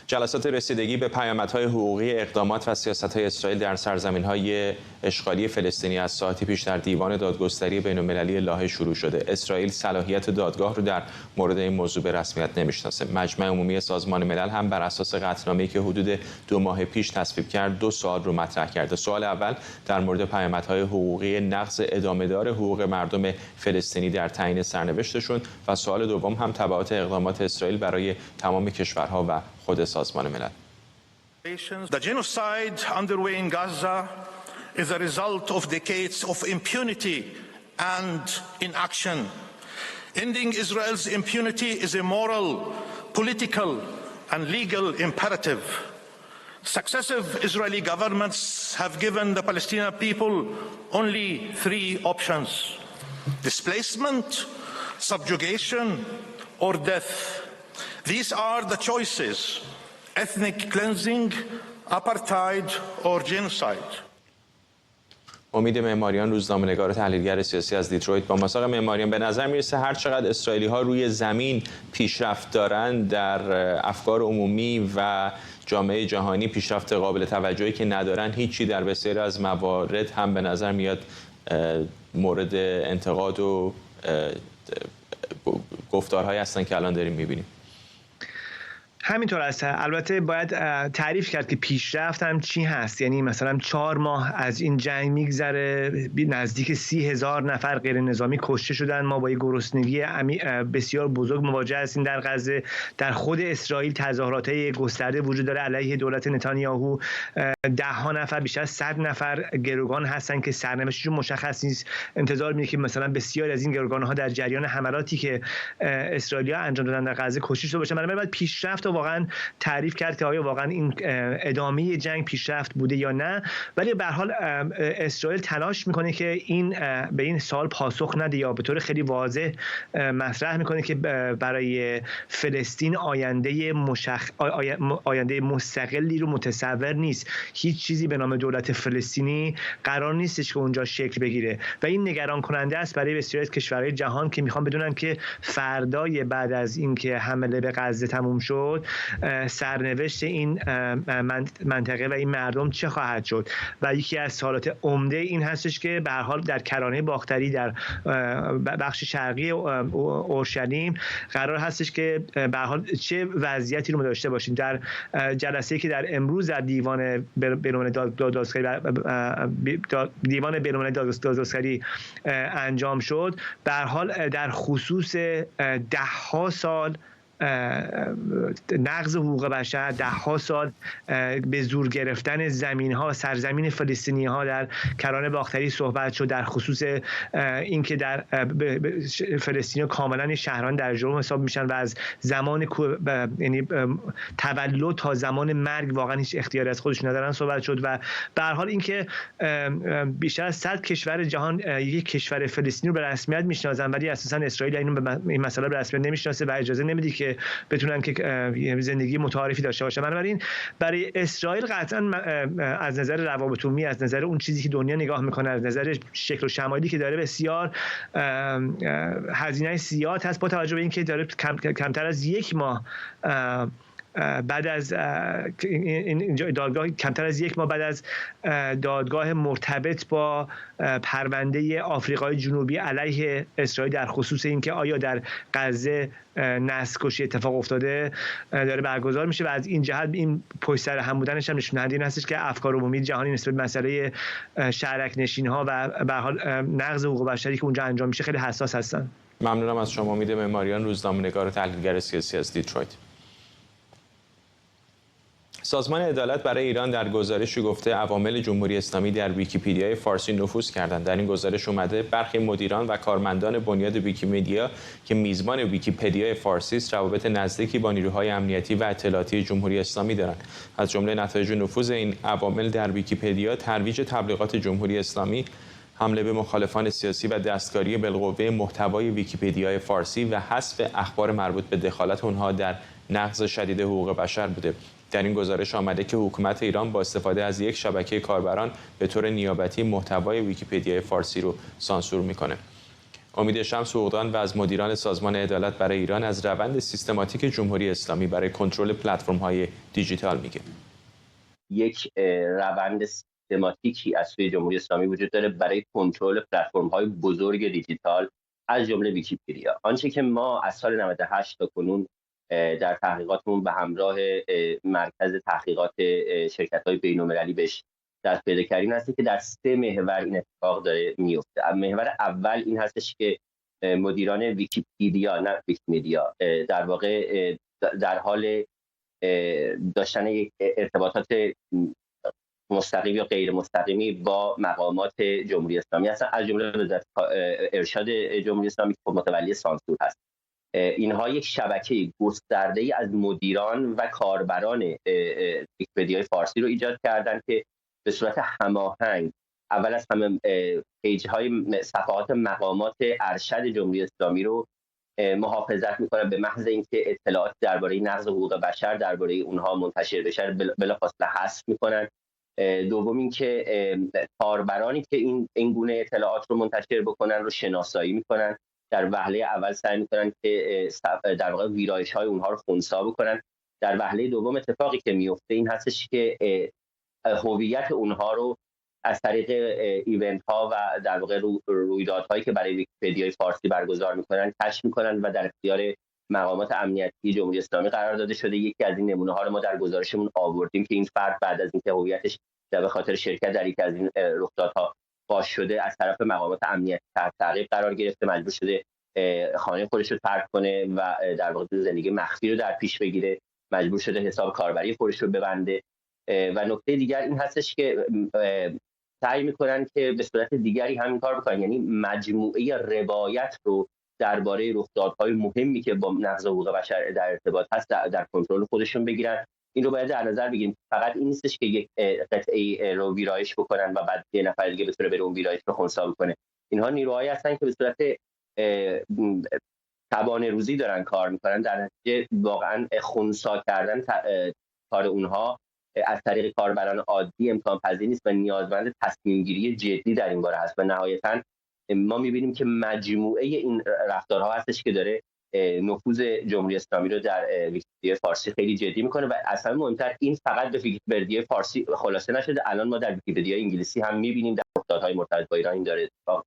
جلسات رسیدگی به پیامدهای حقوقی اقدامات و سیاست‌های اسرائیل در سرزمین‌های اشغالی فلسطینی از ساعتی پیش در دیوان دادگستری بین‌المللی لاهه شروع شده. اسرائیل صلاحیت دادگاه رو در مورد این موضوع به رسمیت نمی‌شناسه. مجمع عمومی سازمان ملل هم بر اساس قطعنامه‌ای که حدود 2 ماه پیش تصویب کرد 2 سوال رو مطرح کرده. سوال اول در مورد پیامدهای حقوقی نقض ادامه‌دار حقوق مردم فلسطینی در تعیین سرنوشتشون و سوال دوم هم تبعات اقدامات اسرائیل برای تمام کشورها و خود سازمان ملل. The genocide underway in Gaza is a result of decades of impunity and inaction. Ending Israel's impunity is a moral, political, and legal imperative. Successive Israeli governments have given the Palestinian people only 3 options: displacement, subjugation, or death. These are the choices: ethnic cleansing, apartheid, or genocide. امید معماریان، روزنامه‌نگار و تحلیلگر سیاسی از دیترویت با ما. آقای معماریان، به نظر میرسه هر چقدر اسرائیلی‌ها روی زمین پیشرفت دارند، در افکار عمومی و جامعه جهانی پیشرفت قابل توجهی که ندارن، هیچی در بسیاری از موارد هم به نظر میاد مورد انتقاد و گفتارهایی هستن که الان داریم میبینیم. همینطور است. البته باید تعریف کرد که پیشرفت هم چی هست. یعنی مثلا 4 ماه از این جنگ میگذره، نزدیک 30,000 نفر غیر نظامی کشته شدن. ما با یک گرسنگی بسیار بزرگ مواجه هستیم در غزه. در خود اسرائیل تظاهرات گسترده وجود داره علیه دولت نتانیاهو. 10 نفر، بیشتر از 100 نفر گروگان هستن که سرنوشتشون مشخص نیست. انتظار میره که مثلا بسیاری از این گروگان‌ها در جریان حملاتی که اسرائیلی‌ها انجام دادن در غزه کشته شده باشن. بنابراین باید پیشرفت واقعا تعریف کرد که آیا واقعا این ادامه جنگ پیشرفت بوده یا نه. ولی به هر حال اسرائیل تلاش میکنه که این به این سوال پاسخ نده یا به طور خیلی واضح مطرح میکنه که برای فلسطین آینده مستقلی رو متصور نیست. هیچ چیزی به نام دولت فلسطینی قرار نیستش که اونجا شکل بگیره و این نگران کننده است برای بسیاری از کشورهای جهان که میخوان بدونن که فردای بعد از اینکه حمله به غزه تموم شد سرنوشت این منطقه و این مردم چه خواهد شد. و یکی از سوالات عمده این هستش که به هر حال در کرانه باختری در بخش شرقی اورشلیم قرار هستش که به هر حال چه وضعیتی رو داشته باشیم. در جلسه‌ای که در امروز در دیوان بین‌المللی دادگستری انجام شد، به هر حال در خصوص 10 سال نقض حقوق بشر، 10 سال به زور گرفتن سرزمین فلسطینی ها در کرانه باختری صحبت شد، در خصوص اینکه در فلسطینی کاملا شهران در جرم حساب میشن و از زمان یعنی تولد تا زمان مرگ واقعا هیچ اختیاری از خودشون ندارن صحبت شد. و به هر حال اینکه بیشتر از 100 کشور جهان یک کشور فلسطینی رو به رسمیت میشناسن ولی اساسا اسرائیل این مسئله به رسمیت نمیشناسه و اجازه نمیده که بتونن که زندگی متعارفی داشته باشن. بنابراین برای اسرائیل قطعا از نظر روابط عمومی، از نظر اون چیزی که دنیا نگاه میکنه، از نظر شکل و شمایلی که داره بسیار هزینه زیاد هست، با توجه به اینکه داره کمتر از 1 ماه بعد از این دادگاه، کمتر از 1 ماه بعد از دادگاه مرتبط با پرونده آفریقای جنوبی علیه اسرائیل در خصوص اینکه آیا در غزه نسل‌کشی اتفاق افتاده داره برگزار میشه و از این جهت این پشت سر هم بودنش هم نشون دهنده این هستش که افکار عمومی جهانی نسبت به مسئله شهرک نشین‌ها و به هر حال نقض حقوق بشری که اونجا انجام میشه خیلی حساس هستن. ممنونم از شما امید معماریان، روزنامه‌نگار و تحلیلگر سیاسی از دیترویت. سازمان عدالت برای ایران در گزارشی گفته عوامل جمهوری اسلامی در ویکی‌پدیای فارسی نفوذ کردند. در این گزارش اومده برخی مدیران و کارمندان بنیاد ویکی‌مدیا که میزبان ویکی‌پدیای فارسی است روابط نزدیکی با نیروهای امنیتی و اطلاعاتی جمهوری اسلامی دارند. از جمله نتایج نفوذ این عوامل در ویکی‌پدیا ترویج تبلیغات جمهوری اسلامی، حمله به مخالفان سیاسی و دستکاری بالقوه محتوای ویکی‌پدیای فارسی و حذف اخبار مربوط به دخالت اونها در نقض شدید حقوق بشر بوده. در این گزارش آمده که حکومت ایران با استفاده از یک شبکه کاربران به طور نیابتی محتوای ویکی‌پدیای فارسی رو سانسور میکنه. امید شمس عقدان و از مدیران سازمان عدالت برای ایران از روند سیستماتیک جمهوری اسلامی برای کنترل پلتفرم‌های دیجیتال میگه. یک روند سیستماتیکی از سوی جمهوری اسلامی وجود داره برای کنترل پلتفرم‌های بزرگ دیجیتال از جمله ویکی‌پدیا. آنچه که ما از سال 98 تا کنون در تحقیقاتمون به همراه مرکز تحقیقات شرکت‌های بین‌المللی بهش دست پیدا کردیم هست که در 3 محور این اتفاق داره میفته. محور اول این هستش که مدیران ویکی‌پدیا نه ویکی‌مدیا در واقع در حال داشتن ارتباطات مستقیم یا غیر مستقیمی با مقامات جمهوری اسلامی هستن، از جمله وزارت ارشاد جمهوری اسلامی که متولی سانسور هست. اینها یک شبکه گسترده‌ای از مدیران و کاربران ویکی‌پدیای فارسی رو ایجاد کردن که به صورت هماهنگ اول از همه پیج‌های صفحات مقامات ارشد جمهوری اسلامی رو محافظت میکنن، به محض اینکه اطلاعات درباره نقض حقوق بشر درباره اونها منتشر بشه بلافاصله حذف میکنن. دوم اینکه کاربرانی که این گونه اطلاعات رو منتشر بکنن رو شناسایی میکنن، در وهله اول سعی میکنن که در واقع ویرایش‌های اونها رو خنثی بکنن. در وهله دوم اتفاقی که میفته این هستش که هویت اونها رو از طریق ایونت ها و در واقع رویدادهایی که برای ویکی‌پدیای فارسی برگزار میکنن کشف میکنن و در اختیار مقامات امنیتی جمهوری اسلامی قرار داده شده. یکی از این نمونه ها رو ما در گزارشمون آوردیم که این فرد بعد از اینکه هویتش به خاطر شرکت در یکی از این رخدادها فاش شده از طرف مقامات امنیتی تحت تعقیب قرار گرفته، مجبور شده خانه خودش رو ترک کنه و در واقع زندگی مخفی رو در پیش بگیره، مجبور شده حساب کاربری خودش رو ببنده. و نکته دیگر این هستش که سعی میکنن که به صورت دیگری همین کار بکنن، یعنی مجموعه روایت رو درباره رخدادهای مهمی که با نقض حقوق بشر در ارتباط هست در کنترل خودشون بگیرن. این رو باید در نظر بگیریم، فقط این نیستش که یک قطعه رو ویرایش بکنن و بعد یه نفر دیگه بتونه بره اون ویرایش رو خنثی بکنه. اینها نیروهایی هستن که به صورت شبانه روزی دارن کار میکنن، در نتیجه واقعا خنثی کردن کار اونها از طریق کاربران عادی امکان پذیر نیست و نیازمند تصمیم گیری جدی در این باره هست. و نهایتاً ما می‌بینیم که مجموعه این رفتارها هستش که داره نفوذ جمهوری اسلامی رو در ویکی‌پدیای فارسی خیلی جدی میکنه و اصلا مهمتر این فقط به ویکی‌پدیای فارسی خلاصه نشده، الان ما در ویکی‌پدیای انگلیسی هم می‌بینیم در رخدادهای مرتبط با ایران این داره اتفاق.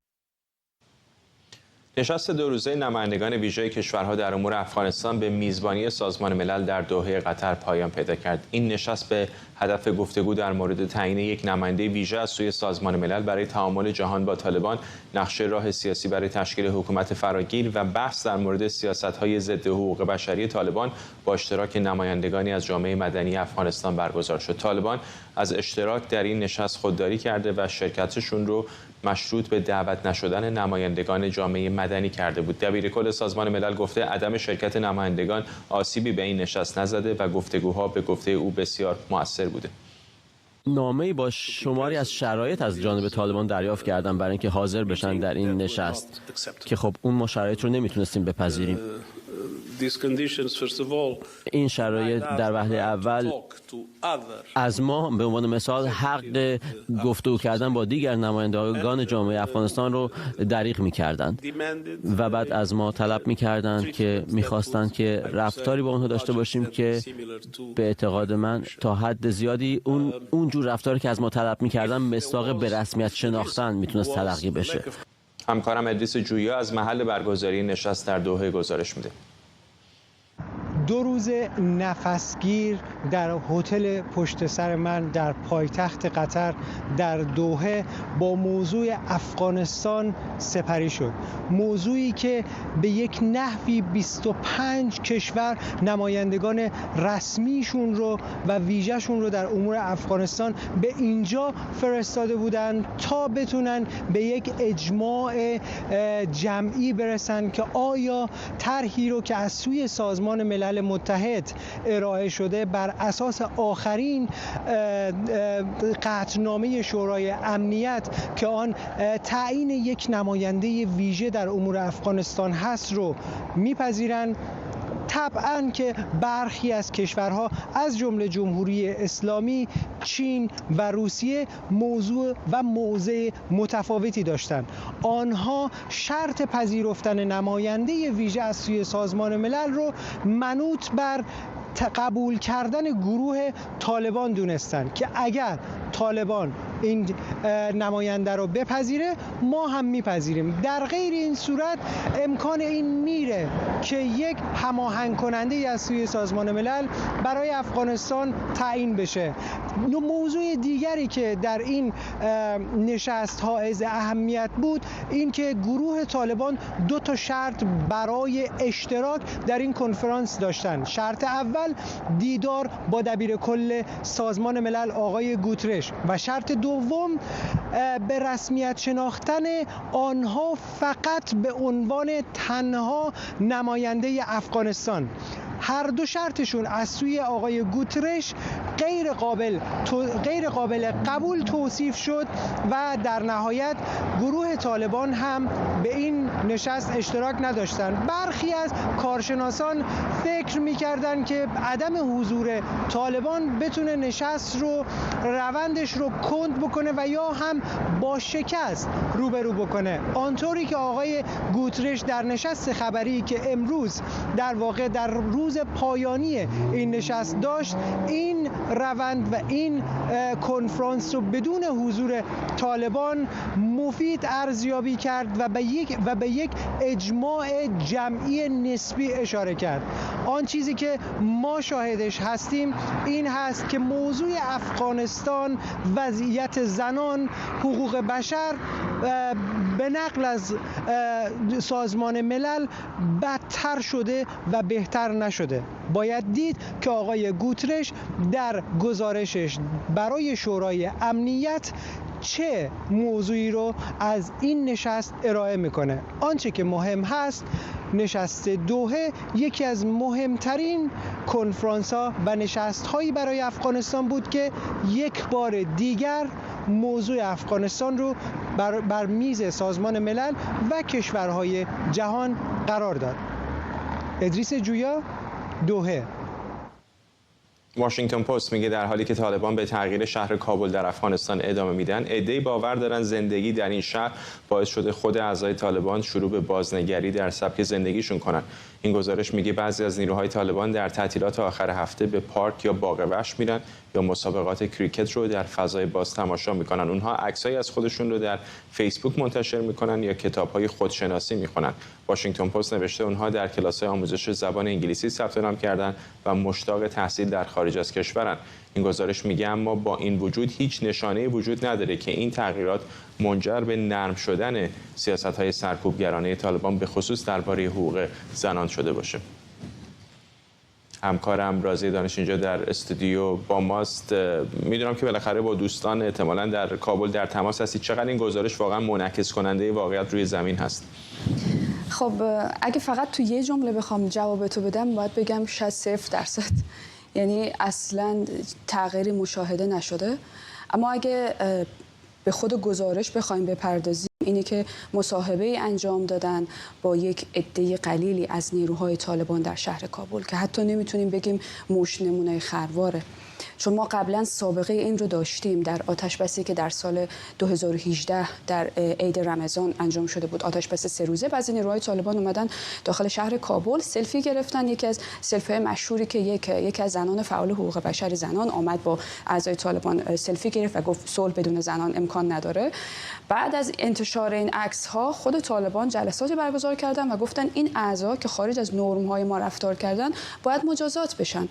نشست 2 روزه نمایندگان ویژه کشورها در امور افغانستان به میزبانی سازمان ملل در دوحه قطر پایان پیدا کرد. این نشست به هدف گفتگو در مورد تعیین یک نماینده ویژه از سوی سازمان ملل برای تعامل جهان با طالبان، نقشه راه سیاسی برای تشکیل حکومت فراگیر و بحث در مورد سیاست‌های ضد حقوق بشری طالبان با اشتراک نمایندگانی از جامعه مدنی افغانستان برگزار شد. طالبان از اشتراک در این نشست خودداری کرده و شرکتشون رو مشروط به دعوت نشدن نمایندگان جامعه مدنی کرده بود. دبیرکل سازمان ملل گفته عدم شرکت نمایندگان آسیبی به این نشست نزده و گفتگوها به گفته او بسیار مؤثر بوده. نامه‌ای با شماری از شرایط از جانب طالبان دریافت کردن برای اینکه حاضر بشن در این نشست که خب اون ما شرایط رو نمیتونستیم بپذیریم. این شرایط در وهله اول از ما به عنوان مثال حق گفتگو کردن با دیگر نمایندگان جامعه افغانستان رو دریغ می‌کردند و بعد از ما طلب می‌کردند که می‌خواستند که رفتاری با اونها داشته باشیم که به اعتقاد من تا حد زیادی اون جور رفتاری که از ما طلب می‌کردن مصداق به رسمیت شناختن میتونست تلقی بشه. همکارم ادریس جویا از محل برگزاری نشست در دوحه گزارش میده. 2 روز نفسگیر در هتل پشت سر من در پایتخت قطر در دوحه با موضوع افغانستان سپری شد. موضوعی که به یک نحوی 25 کشور نمایندگان رسمیشون رو و ویژه‌شون رو در امور افغانستان به اینجا فرستاده بودند تا بتونن به یک اجماع جمعی برسن که آیا طرحی رو که از سوی سازمان ملل متحد ارائه شده بر اساس آخرین قطعنامه شورای امنیت که آن تعیین یک نماینده ویژه در امور افغانستان هست رو میپذیرن طبعاً که برخی از کشورها از جمله جمهوری اسلامی، چین و روسیه موضوع و موضع متفاوتی داشتند. آنها شرط پذیرفتن نماینده ویژه از سوی سازمان ملل رو منوط بر قبول کردن گروه طالبان دونستن که اگر طالبان این نماینده رو بپذیره ما هم میپذیریم. در غیر این صورت امکان این میره که یک هماهنگ کننده از سوی سازمان ملل برای افغانستان تعیین بشه. موضوع دیگری که در این نشست حائز اهمیت بود این که گروه طالبان 2 شرط برای اشتراک در این کنفرانس داشتن. شرط اول دیدار با دبیر کل سازمان ملل آقای گوترش و شرط دوم به رسمیت شناختن آنها فقط به عنوان تنها نماینده افغانستان. هر 2 شرطشون از سوی آقای گوترش غیر قابل قبول توصیف شد و در نهایت گروه طالبان هم به این نشست اشتراک نداشتند. برخی از کارشناسان فکر می‌کردند که عدم حضور طالبان بتونه نشست رو روندش رو کند بکنه و یا هم با شکست روبرو بکنه. آنطوری که آقای گوترش در نشست خبری که امروز در واقع در روز پایانی این نشست داشت، این روند و این کنفرانس رو بدون حضور طالبان مفید ارزیابی کرد و به یک اجماع جمعی نسبی اشاره کرد. آن چیزی که ما شاهدش هستیم این هست که موضوع افغانستان، وضعیت زنان، حقوق بشر به نقل از سازمان ملل بدتر شده و بهتر نشده. باید دید که آقای گوترش در گزارشش برای شورای امنیت چه موضوعی رو از این نشست ارائه میکنه. آنچه که مهم هست، نشست دوحه یکی از مهمترین کنفرانس ها و نشست هایی برای افغانستان بود که یک بار دیگر موضوع افغانستان رو بر میز سازمان ملل و کشورهای جهان قرار داد. ادریس جویا، دوحه. واشنگتن پست میگه در حالی که طالبان به تغییر شهر کابل در افغانستان ادامه میدن، عده‌ای باور دارن زندگی در این شهر باعث شده خود اعضای طالبان شروع به بازنگری در سبک زندگیشون کنن. این گزارش میگه بعضی از نیروهای طالبان در تعطیلات آخر هفته به پارک یا باغ وحش میرن یا مسابقات کریکت رو در فضای باز تماشا میکنن. اونها عکسایی از خودشون رو در فیسبوک منتشر میکنن یا کتاب‌های خودشناسی میخونن. واشنگتن پست نوشته اونها در کلاس‌های آموزش زبان انگلیسی ثبت نام کردن و مشتاق تحصیل در خارج از کشورن. این گزارش میگه اما با این وجود هیچ نشانه‌ای وجود نداره که این تغییرات منجر به نرم شدن سیاست‌های سرکوبگرانه طالبان به خصوص درباره حقوق زنان شده باشه. همکارم رازی دانش اینجا در استودیو با ماست. میدونم که بالاخره با دوستان احتمالاً در کابل در تماس هستید. چقدر این گزارش واقعا منعکس کننده واقعیت روی زمین هست؟ خب اگه فقط تو یه جمله بخوام جواب تو بدم باید بگم شاید 0%. یعنی اصلاً تغییری مشاهده نشده. اما اگه به خود گزارش بخوایم بپردازیم، اینی که مصاحبه انجام دادن با یک عده قلیلی از نیروهای طالبان در شهر کابل که حتی نمیتونیم بگیم موش نمونه خرواره، چون ما قبلا سابقه این رو داشتیم در آتشبسی که در سال 2018 در عید رمضان انجام شده بود، آتشبس 3 روزه. بعضی نیروهای طالبان اومدن داخل شهر کابل سلفی گرفتن. یکی از سلفی‌های مشهوری که یکی از زنان فعال حقوق بشر زنان آمد با اعضای طالبان سلفی گرفت و گفت صلح بدون زنان امکان نداره. بعد از انتشار این عکس‌ها خود طالبان جلساتی برگزار کردن و گفتن این اعضا که خارج از نرم‌های ما رفتار کردن باید مجازات بشن.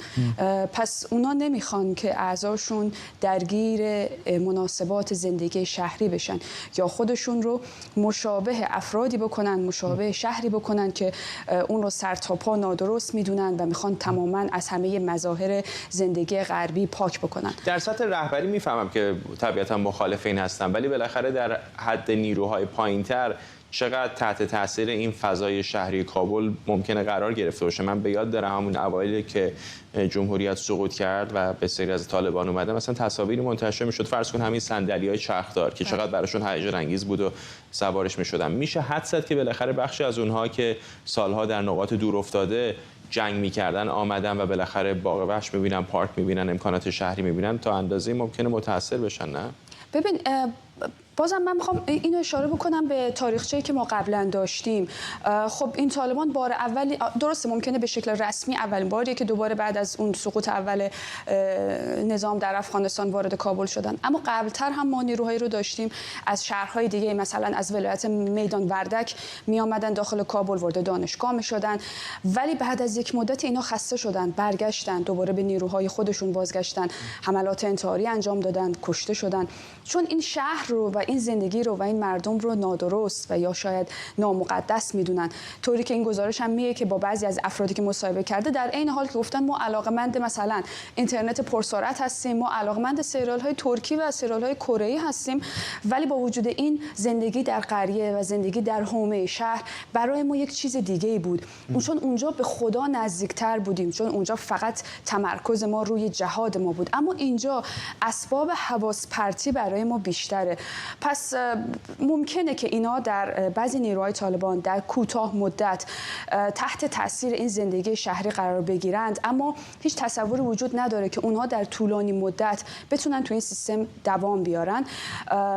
پس اونا نمیخوان که اعضاشون درگیر مناسبات زندگی شهری بشن یا خودشون رو مشابه افرادی بکنن، مشابه شهری بکنن که اون رو سر تا پا نادرست میدونن و میخوان تماما از همه مظاهر زندگی غربی پاک بکنن. در سطح رهبری میفهمم که طبیعتا مخالف این هستن، ولی بالاخره در حد نیروهای پایینتر چقدر تحت تاثیر این فضای شهری کابل ممکنه قرار گرفته باشه؟ من به یاد دارم همون اوایلی که جمهوریت سقوط کرد و به سری از طالبان اومدن، مثلا تصاویری منتشر میشد، فرض کن همین صندلی‌های چرخدار که چقدر براشون هیجان انگیز بود و سوارش میشدن. میشه حدس زد که بالاخره بخشی از اونها که سالها در نقاط دور افتاده جنگ میکردن آمدن و بالاخره باغ وحش میبینن، پارک میبینن، امکانات شهری میبینن، تا اندازه ممکنه متاثر بشن. نه ببین بازم من میخوام اینو اشاره بکنم به تاریخچه‌ای که ما قبلا داشتیم. خب این طالبان بار اولی درسته ممکنه به شکل رسمی اولین باریه که دوباره بعد از اون سقوط اول نظام در افغانستان وارد کابل شدن، اما قبلتر هم ما نیروهایی رو داشتیم از شهرهای دیگه، مثلا از ولایت میدان وردک می آمدن داخل کابل، وارد دانشگاه می شدن، ولی بعد از یک مدت اینا خسته شدن، برگشتن، دوباره به نیروهای خودشون بازگشتن، حملات انتحاری انجام دادن، کشته شدن، چون این شهر رو و این زندگی رو و این مردم رو نادرست و یا شاید نامقدس میدونن. طوری که این گزارش هم میگه که با بعضی از افرادی که مصاحبه کرده در عین حال که گفتن ما علاقمند مثلا اینترنت پرسرعت هستیم، ما علاقمند سریال های ترکی و سریال های کره ای هستیم، ولی با وجود این زندگی در قریه و زندگی در حومه شهر برای ما یک چیز دیگه ای بود. چون اونجا به خدا نزدیکتر بودیم، چون اونجا فقط تمرکز ما روی جهاد ما بود، اما اینجا اسباب حواس پرتی برای ما بیشتره. پس ممکنه که اینا در بعضی نیروهای طالبان در کوتاه مدت تحت تاثیر این زندگی شهری قرار بگیرند، اما هیچ تصوری وجود نداره که اونها در طولانی مدت بتونن تو این سیستم دوام بیارن،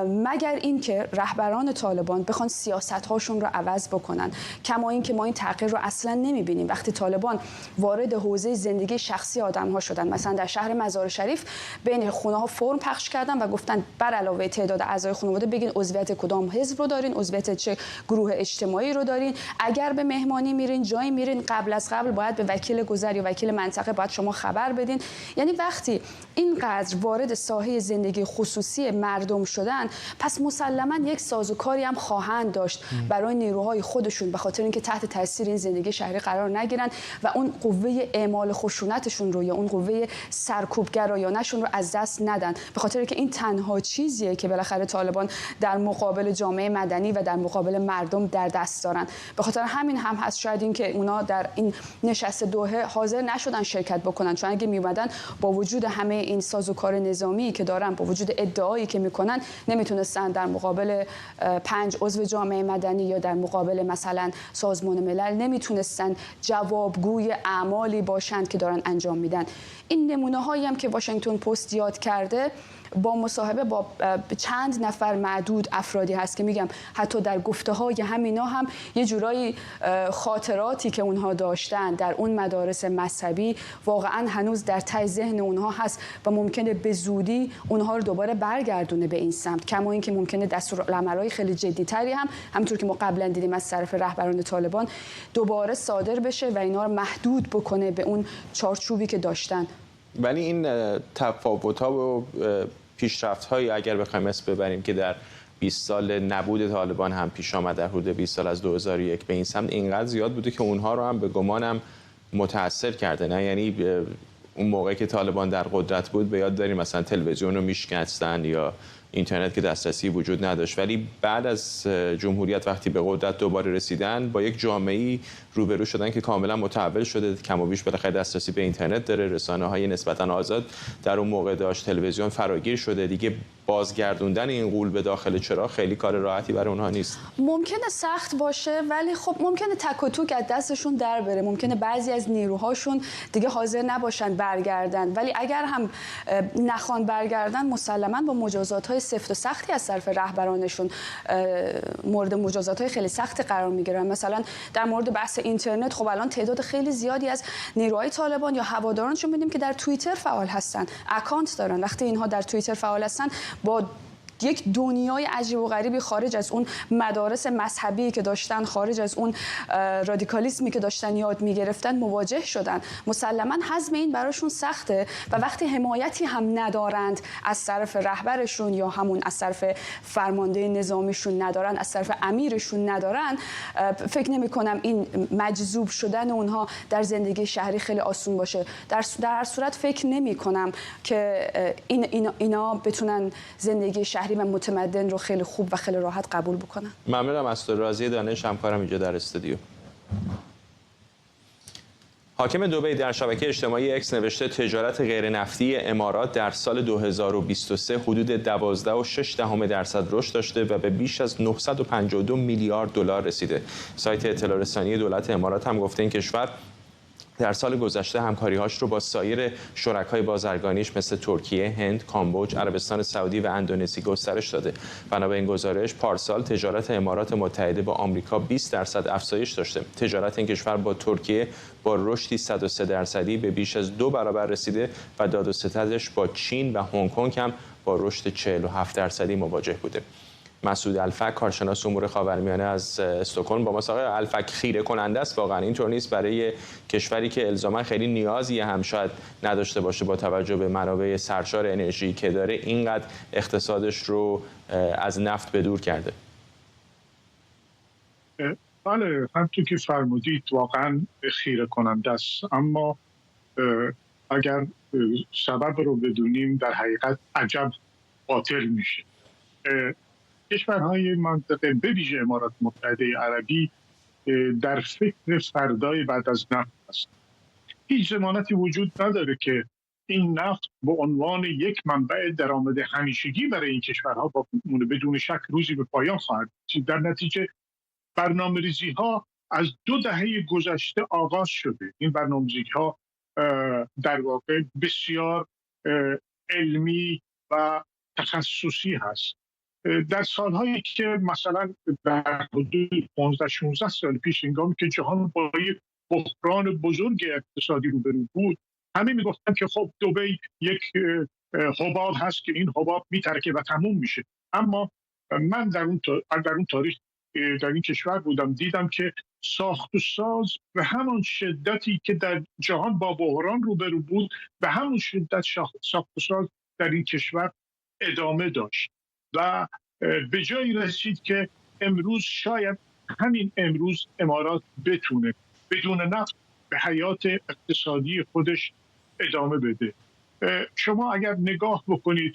مگر اینکه رهبران طالبان بخوان سیاست‌هاشون رو عوض بکنن. کما اینکه ما این تغییر رو اصلا نمی‌بینیم. وقتی طالبان وارد حوزه زندگی شخصی آدم‌ها شدن، مثلا در شهر مزار شریف بین خونه‌ها فرم پخش کردن و گفتن بر علاوه تعداد اعضای خانواده بگین عضویت کدام حزب رو دارین، عضویت چه گروه اجتماعی رو دارین، اگر به مهمانی میرین، جایی میرین، قبل از قبل باید به وکیل گذر یا وکیل منطقه باید شما خبر بدین. یعنی وقتی اینقدر وارد ساحه زندگی خصوصی مردم شدن، پس مسلماً یک سازوکاری هم خواهند داشت برای نیروهای خودشون، به خاطر اینکه تحت تاثیر این زندگی شهری قرار نگیرن و اون قوه اعمال خشونتشون رو یا اون قوه سرکوبگرایانه‌شون رو از دست ندن، به خاطر که این تنها چیزیه که بالاخره طالبان در مقابل جامعه مدنی و در مقابل مردم در دست دارن. به خاطر همین هم هست شاید این که اونا در این نشست دوحه حاضر نشدن شرکت بکنن، چون اگه میومدن با وجود همه این سازوکار نظامی که دارن، با وجود ادعایی که میکنن، نمیتونستن در مقابل 5 عضو جامعه مدنی یا در مقابل مثلا سازمان ملل نمیتونستن جوابگوی اعمالی باشند که دارن انجام میدن. این نمونه هایی هم که واشنگتن پست یاد کرده با مصاحبه با چند نفر معدود افرادی هست که میگم حتی در گفته های همینا هم یه جورایی خاطراتی که اونها داشتن در اون مدارس مذهبی واقعا هنوز در ته ذهن اونها هست و ممکنه به زودی اونها رو دوباره برگردونه به این سمت. کما اینکه ممکنه دستورالعمل‌های خیلی جدی‌تری هم همونطور که ما قبلا دیدیم از طرف رهبران طالبان دوباره صادر بشه و اینا رو محدود بکنه به اون چارچوبی که داشتن. ولی این تفاوت‌ها و پیشرفت‌هایی اگر بخوایم اسم ببریم که در 20 سال نبود طالبان هم پیش آمد، در حدود 20 سال از 2001 به این سمت، اینقدر زیاد بوده که اونها رو هم به گمانم متأثر کرده. نه یعنی اون موقعی که طالبان در قدرت بود به یاد داریم مثلا تلویزیون رو میشکستن یا اینترنت که دسترسی وجود نداشت، ولی بعد از جمهوریت وقتی به قدرت دوباره رسیدن با یک جامعه‌ای روبرو شدن که کاملا متحول شده، کم و بیش بالاخره دسترسی به اینترنت داره، رسانه‌های نسبتاً آزاد در اون موقع داشت، تلویزیون فراگیر شده، دیگه بازگردوندن این غول به داخل چراغ خیلی کار راحتی برای اونها نیست. ممکنه سخت باشه ولی خب ممکنه تک و توک از دستشون در بره، ممکنه بعضی از نیروهاشون دیگه حاضر نباشن برگردن، ولی اگر هم نخوان برگردن مسلماً با مجازات‌های سفت و سختی از طرف رهبرانشون مورد مجازات‌های خیلی سخت قرار می‌گیرن. مثلا در مورد بحث اینترنت خب الان تعداد خیلی زیادی از نیروهای طالبان یا هوادارانشون می‌بینیم که در توییتر فعال هستن، اکانت دارن. وقتی اینها در توییتر فعال هستن با یک دنیای عجیب و غریبی خارج از اون مدارس مذهبی که داشتن، خارج از اون رادیکالیسمی که داشتن یاد میگرفتن مواجه شدن. مسلماً هضم این براشون سخته و وقتی حمایتی هم ندارند از طرف رهبرشون یا همون از طرف فرمانده نظامیشون ندارن، از طرف امیرشون ندارن، فکر نمی کنم این مجذوب شدن اونها در زندگی شهری خیلی آسون باشه. در هر صورت فکر نمی کنم که اینا بتونن زندگی شهری و متمدن رو خیلی خوب و خیلی راحت قبول بکنن. ممنونم از تو. راضیه دانش همکارم اینجا در استودیو. حاکم دبی در شبکه اجتماعی اکس نوشته تجارت غیر نفتی امارات در سال 2023 حدود 12.6% رشد داشته و به بیش از 952 میلیارد دلار رسیده. سایت اطلاع رسانی دولت امارات هم گفته این کشور در سال گذشته همکاری‌هاش رو با سایر شرکای بازرگانیش مثل ترکیه، هند، کامبوج، عربستان سعودی و اندونزی گسترش داده. بنا به این گزارش پارسال تجارت امارات متحده با آمریکا 20% افزایش داشته. تجارت این کشور با ترکیه با رشدی 103% به بیش از 2 برابر رسیده و داد و ستدش با چین و هنگ کنگ هم با رشد 47% مواجه بوده. مسعود الفک، کارشناس امور خاورمیانه از استکهلم با ما. آقای الفک، خیره کننده است واقعا اینطور نیست برای کشوری که الزاما خیلی نیازی هم شاید نداشته باشه با توجه به منابع سرشار انرژی که داره اینقدر اقتصادش رو از نفت به دور کرده؟ بله، همونطور که فرمودید واقعا خیره کننده است، اما اگر سبب رو بدونیم در حقیقت عجب باطل میشه. کشورهای منطقه به ویژه امارات متحده عربی در فکر فردای بعد از نفت است. هیچ ضمانتی وجود نداره که این نفت به عنوان یک منبع درآمد همیشگی برای این کشورها بدون شک روزی به پایان خواهد رسید. در نتیجه برنامه‌ریزی‌ها از 2 دهه گذشته آغاز شده. این برنامه‌ریزی‌ها در واقع بسیار علمی و تخصصی هست. در سالهایی که مثلا در حدود 15-16 سال پیش هنگامی که جهان با یک بحران بزرگ اقتصادی روبرو بود، همه میگفتن که خب دبی یک حباب هست که این حباب میترکه و تموم میشه. اما من در اون تاریخ در این کشور بودم، دیدم که ساخت و ساز به همان شدتی که در جهان با بحران روبرو بود به همون شدت ساخت و ساز در این کشور ادامه داشت و به جایی رسید که امروز شاید همین امروز امارات بتونه بدون نفت به حیات اقتصادی خودش ادامه بده. شما اگر نگاه بکنید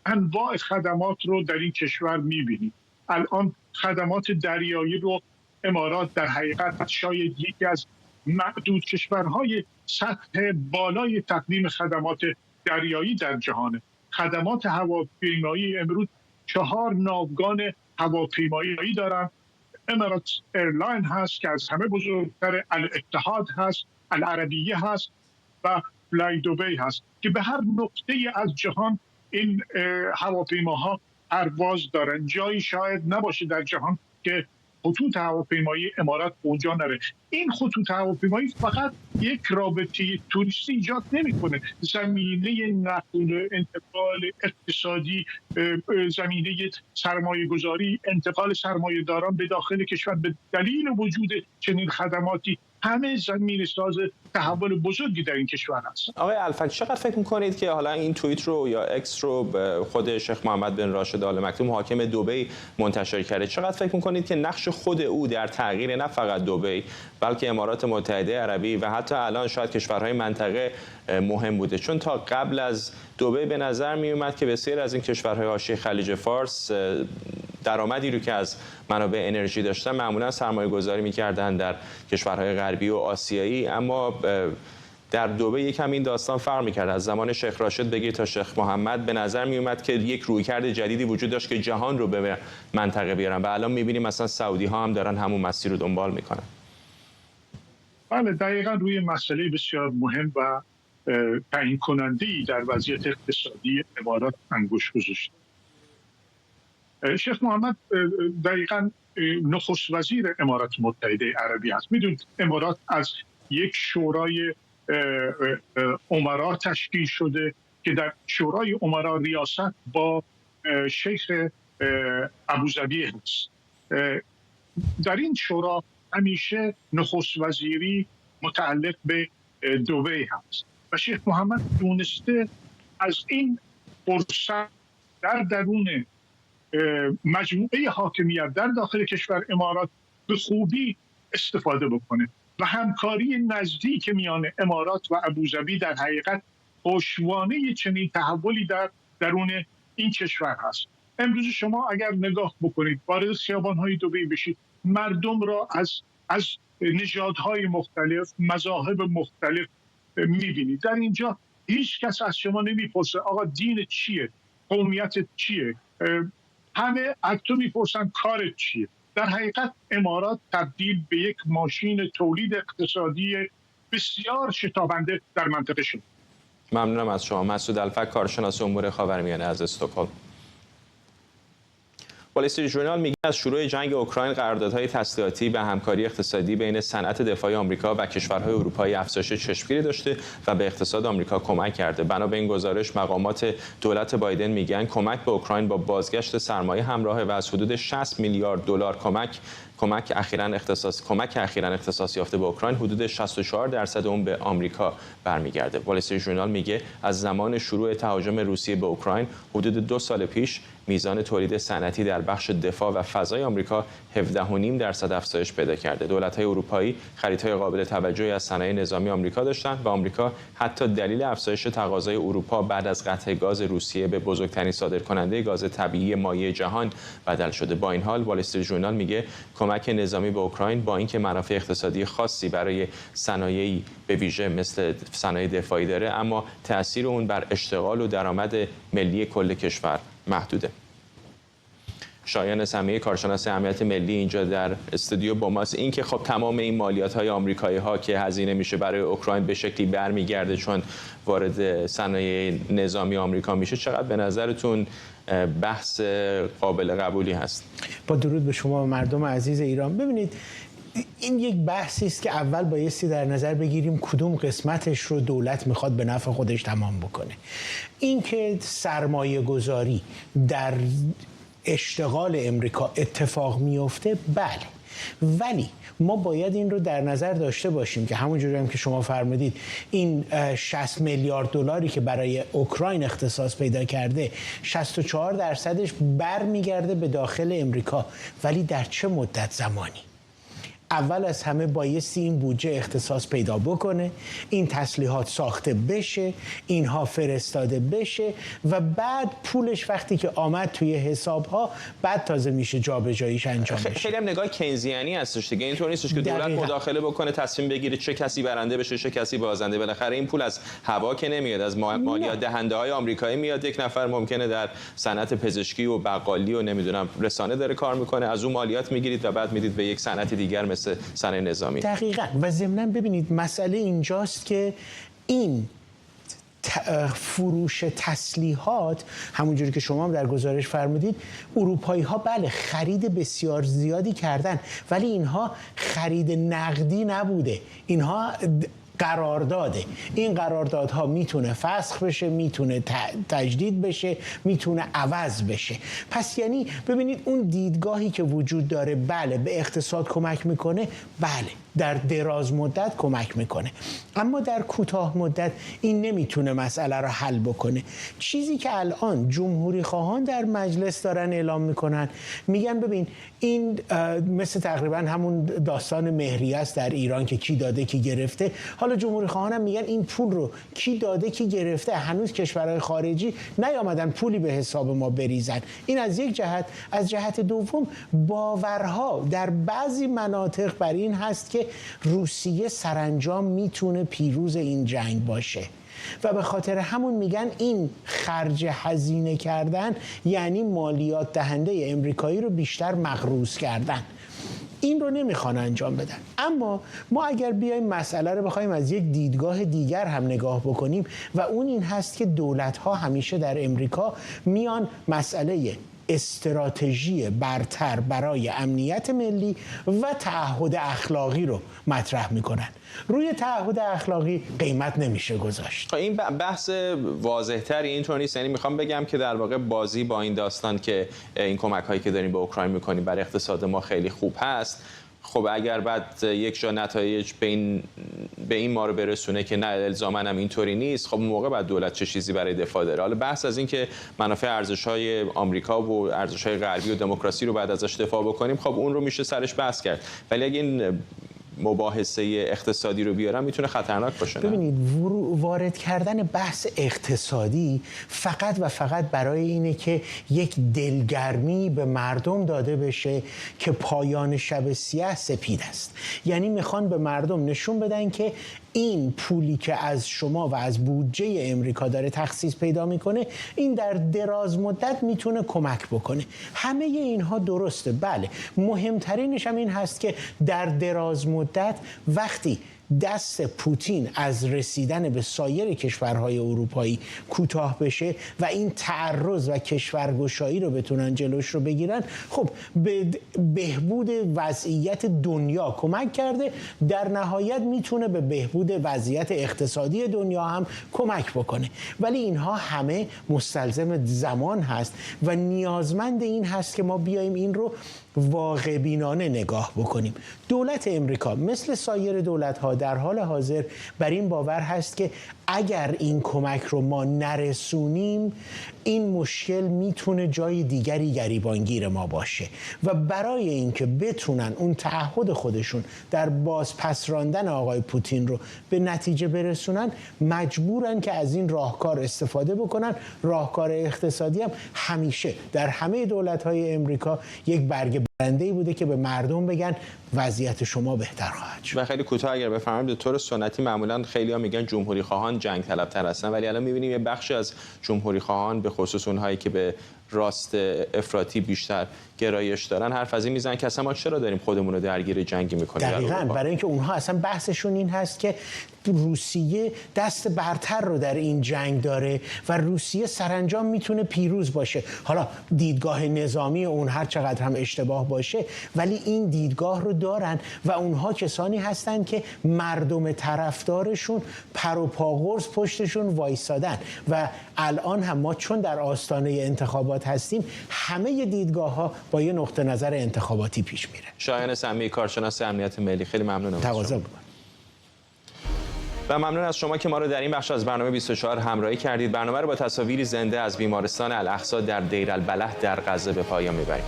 انواع خدمات رو در این کشور میبینید. الان خدمات دریایی رو امارات در حقیقت شاید یکی از معدود کشورهای سطح بالای تقدیم خدمات دریایی در جهانه. خدمات هواپیمایی امروز 4 ناوگان هواپیمایی دارن. امارات ایرلاین هست که از همه بزرگتر، الاتحاد هست، العربیه هست و فلای دبی هست که به هر نقطه از جهان این هواپیماها پرواز دارن. جایی شاید نباشه در جهان که خطوط هواپیمایی امارات اونجا نره. این خطوط هواپیمایی فقط یک رابطه توریستی ایجاد نمیکنه، زمینه نقل انتقال اقتصادی، زمینه سرمایه گذاری، انتقال سرمایه داران به داخل کشور به دلیل وجود چنین خدماتی همه زمین ساز تحول بزرگی در این کشور هست. آقای الفک، چقدر فکر می‌کنید که حالا این توییت رو یا اکس رو خود شیخ محمد بن راشد آل مکتوم حاکم دبی منتشر کرده، چقدر فکر می‌کنید که نقش خود او در تغییر نه فقط دبی بلکه امارات متحده عربی و حتی الان شاید کشورهای منطقه مهم بوده؟ چون تا قبل از دبی به نظر می‌اومد که بسیار از این کشورهای حاشیه خلیج فارس درآمدی رو که از منابع انرژی داشتن معمولا سرمایه‌گذاری می‌کردن در کشورهای غربی و آسیایی، اما در دبی یکم این داستان فرق می‌کرد. از زمان شیخ راشد بگیر تا شیخ محمد به نظر می‌اومد که یک رویکرد جدیدی وجود داشت که جهان رو به منطقه بیارن و الان می‌بینیم مثلا سعودی‌ها هم دارن همون مسیر رو دنبال می‌کنن. بله، دقیقاً روی مسئله بسیار مهم و تعیین کننده‌ای در وضعیت اقتصادی امارات انگشت گذاشت. شیخ محمد دقیقاً نخست وزیر امارات متحده عربی است. میدونید امارات از یک شورای امرا تشکیل شده که در شورای امرا ریاست با شیخ ابوظبی هست. در این شورا همیشه نخست وزیری متعلق به دبی هست و شیخ محمد دونسته از این فرصت در درون مجموعه حاکمیت در داخل کشور امارات به خوبی استفاده بکنه و همکاری نزدیک میان امارات و ابوظبی در حقیقت پشتوانه چنین تحولی در درون این کشور هست. امروز شما اگر نگاه بکنید وارد خیابان‌های دبی بشید، مردم را از نژادهای مختلف، مذاهب مختلف می‌بینید. در اینجا هیچ کس از شما نمی‌پرسه آقا دین چیه، قومیت چیه، همه از تو می‌پرسن کارت چیه. در حقیقت امارات تبدیل به یک ماشین تولید اقتصادی بسیار شتابنده در منطقه شد. ممنونم از شما. مسعود الفک، کارشناس امور خاورمیانه از استکهلم. وال استریت ژورنال میگه از شروع جنگ اوکراین قراردادهای تسلیحاتی به همکاری اقتصادی بین صنعت دفاعی آمریکا و کشورهای اروپایی افزایش چشمگیری داشته و به اقتصاد آمریکا کمک کرده. بنا به این گزارش مقامات دولت بایدن میگن کمک به اوکراین با بازگشت سرمایه همراهه و از حدود 60 میلیارد دلار کمک اخیراً اختصاص یافته به اوکراین حدود 64% اون به آمریکا برمیگرده. وال استریت ژورنال میگه از زمان شروع تهاجم روسیه به اوکراین حدود 2 سال پیش میزان تولید صنعتی در بخش دفاع و فضای آمریکا 17.5% افزایش پیدا کرده. دولت‌های اروپایی خریدهای قابل توجهی از صنایع نظامی آمریکا داشتند و آمریکا حتی دلیل افزایش تقاضای اروپا بعد از قطع گاز روسیه به بزرگترین صادرکننده گاز طبیعی مایع جهان بدل شده. با این حال وال استریت ژورنال میگه کمک نظامی به اوکراین با اینکه منافع اقتصادی خاصی برای صنایعی به ویژه مثل صنایع دفاعی داره، اما تأثیر اون بر اشتغال و درآمد ملی کل کشور محدوده. شایان سمیعی، کارشناس امنیت ملی اینجا در استودیو با ماست. این که خب تمام این مالیات‌های آمریکایی‌ها که هزینه میشه برای اوکراین به شکلی برمیگرده چون وارد صنایع نظامی آمریکا میشه، چقدر به نظرتون بحث قابل قبولی هست؟ با درود به شما و مردم عزیز ایران. ببینید این یک بحثی است که اول بایستی در نظر بگیریم کدوم قسمتش رو دولت میخواد به نفع خودش تمام بکنه. این که سرمایه گذاری در اشتغال امریکا اتفاق میفته، بله، ولی ما باید این رو در نظر داشته باشیم که همونجوری هم که شما فرمودید این 60 میلیارد دلاری که برای اوکراین اختصاص پیدا کرده 64%ش برمیگرده به داخل امریکا، ولی در چه مدت زمانی؟ اول از همه بایستی این بودجه اختصاص پیدا بکنه، این تسلیحات ساخته بشه، اینها فرستاده بشه و بعد پولش وقتی که آمد توی حسابها بعد تازه میشه جابجاییش انجام بشه. خیلی هم نگاه کینزیانی هستش دیگه. اینطور نیستش که دولت مداخله بکنه تصمیم بگیره چه کسی برنده بشه چه کسی بازنده. بالاخره این پول از هوا که نمیاد، از مالیات دهنده‌های آمریکایی میاد. یک نفر ممکنه در صنعت پزشکی و بقالی و نمیدونم رسانه داره کار میکنه، از اون مالیات میگیرید و بعد میدید به یک صنعت دیگر مثل صنایع نظامی. دقیقاً. و ضمناً ببینید مسئله اینجاست که این فروش تسلیحات همونجوری که شما هم در گزارش فرمودید، اروپایی ها بله خرید بسیار زیادی کردن، ولی اینها خرید نقدی نبوده، اینها قرارداده. این قراردادها میتونه فسخ بشه، میتونه تجدید بشه، میتونه عوض بشه. پس یعنی ببینید اون دیدگاهی که وجود داره، بله به اقتصاد کمک میکنه، بله در دراز مدت کمک میکنه، اما در کوتاه مدت این نمیتونه مسئله رو حل بکنه. چیزی که الان جمهوری خواهان در مجلس دارن اعلام میکنن، میگن ببین این مثل تقریبا همون داستان مهریه است در ایران که کی داده کی گرفته. حالا جمهوری خواهان هم میگن این پول رو کی داده کی گرفته، هنوز کشورهای خارجی نیامدن پولی به حساب ما بریزن. این از یک جهت. از جهت دوم باورها در بعضی مناطق بر این هست که روسیه سرانجام میتونه پیروز این جنگ باشه و به خاطر همون میگن این خرج هزینه کردن یعنی مالیات دهنده امریکایی رو بیشتر مغروض کردن. این رو نمیخوان انجام بدن. اما ما اگر بیایم مسئله رو بخوایم از یک دیدگاه دیگر هم نگاه بکنیم و اون این هست که دولت‌ها همیشه در امریکا میان مسئله استراتژی برتر برای امنیت ملی و تعهد اخلاقی رو مطرح میکنن. روی تعهد اخلاقی قیمت نمیشه گذاشت. این بحث واضح‌تری اینطور نیست. یعنی میخوام بگم که در واقع بازی با این داستان که این کمک‌هایی که داریم به اوکراین میکنیم برای اقتصاد ما خیلی خوب هست، خب اگر بعد یک جا نتایج به این ما رو برسونه که نه الزاماً هم اینطوری نیست، خب اون موقع بعد دولت چه چیزی برای دفاع داره. حالا بحث از این که منافع ارزش‌های آمریکا و ارزش‌های غربی و دموکراسی رو بعد ازش دفاع بکنیم، خب اون رو میشه سرش بحث کرد. ولی اگه این مباحثه اقتصادی رو بیارم میتونه خطرناک باشه. ببینید وارد کردن بحث اقتصادی فقط و فقط برای اینه که یک دلگرمی به مردم داده بشه که پایان شب سیاه سپید است. یعنی میخوان به مردم نشون بدن که این پولی که از شما و از بودجه امریکا داره تخصیص پیدا میکنه، این در دراز مدت میتونه کمک بکنه. همه اینها درسته، بله. مهمترینش هم این هست که در دراز مدت وقتی دست پوتین از رسیدن به سایر کشورهای اروپایی کوتاه بشه و این تعرض و کشورگشایی رو بتونن جلوش رو بگیرن، خب به بهبود وضعیت دنیا کمک کرده، در نهایت میتونه به بهبود وضعیت اقتصادی دنیا هم کمک بکنه. ولی اینها همه مستلزم زمان هست و نیازمند این هست که ما بیایم این رو واقع بینانه نگاه بکنیم. دولت امریکا مثل سایر دولت‌ها در حال حاضر بر این باور هست که اگر این کمک رو ما نرسونیم، این مشکل میتونه جای دیگری گریبانگیر ما باشه و برای اینکه بتونن اون تعهد خودشون در بازپس راندن آقای پوتین رو به نتیجه برسونن، مجبورن که از این راهکار استفاده بکنن. راهکار اقتصادی هم همیشه در همه دولت‌های امریکا یک برگ برنده‌ای بوده که به مردم بگن وضعیت شما بهتر خواهد شد. و خیلی کوتاه اگر بفرمایید، به طور سنتی معمولا خیلی‌ها میگن جمهوری خواهان جنگ طلب‌تر هستن، ولی الان می‌بینیم یه بخشی از جمهوری خواهان به خصوص اونهایی که به راست افراطی بیشتر گرایش دارن حرف از این میزنن که اصلا ما چرا داریم خودمون رو درگیر جنگی می‌کنیم. دقیقاً برای اینکه اونها اصلا بحثشون این هست که روسیه دست برتر رو در این جنگ داره و روسیه سرانجام میتونه پیروز باشه. حالا دیدگاه نظامی اون هر چقدر هم اشتباه باشه، ولی این دیدگاه رو دارن و اونها کسانی هستن که مردم طرفدارشون پر و پاگرز پشتشون وایسادن و الان هم ما چون در آستانه انتخابات هستیم، همه دیدگاه ها با یه نقطه نظر انتخاباتی پیش میره. شایان سمی، کارشناس امنیت ملی، خیلی ممنونم. تقاضا می‌کنم. و ممنون از شما که ما رو در این بخش از برنامه 24 همراهی کردید. برنامه رو با تصاویری زنده از بیمارستان الاقصی در دیر البلح در غزه به پایان میبریم.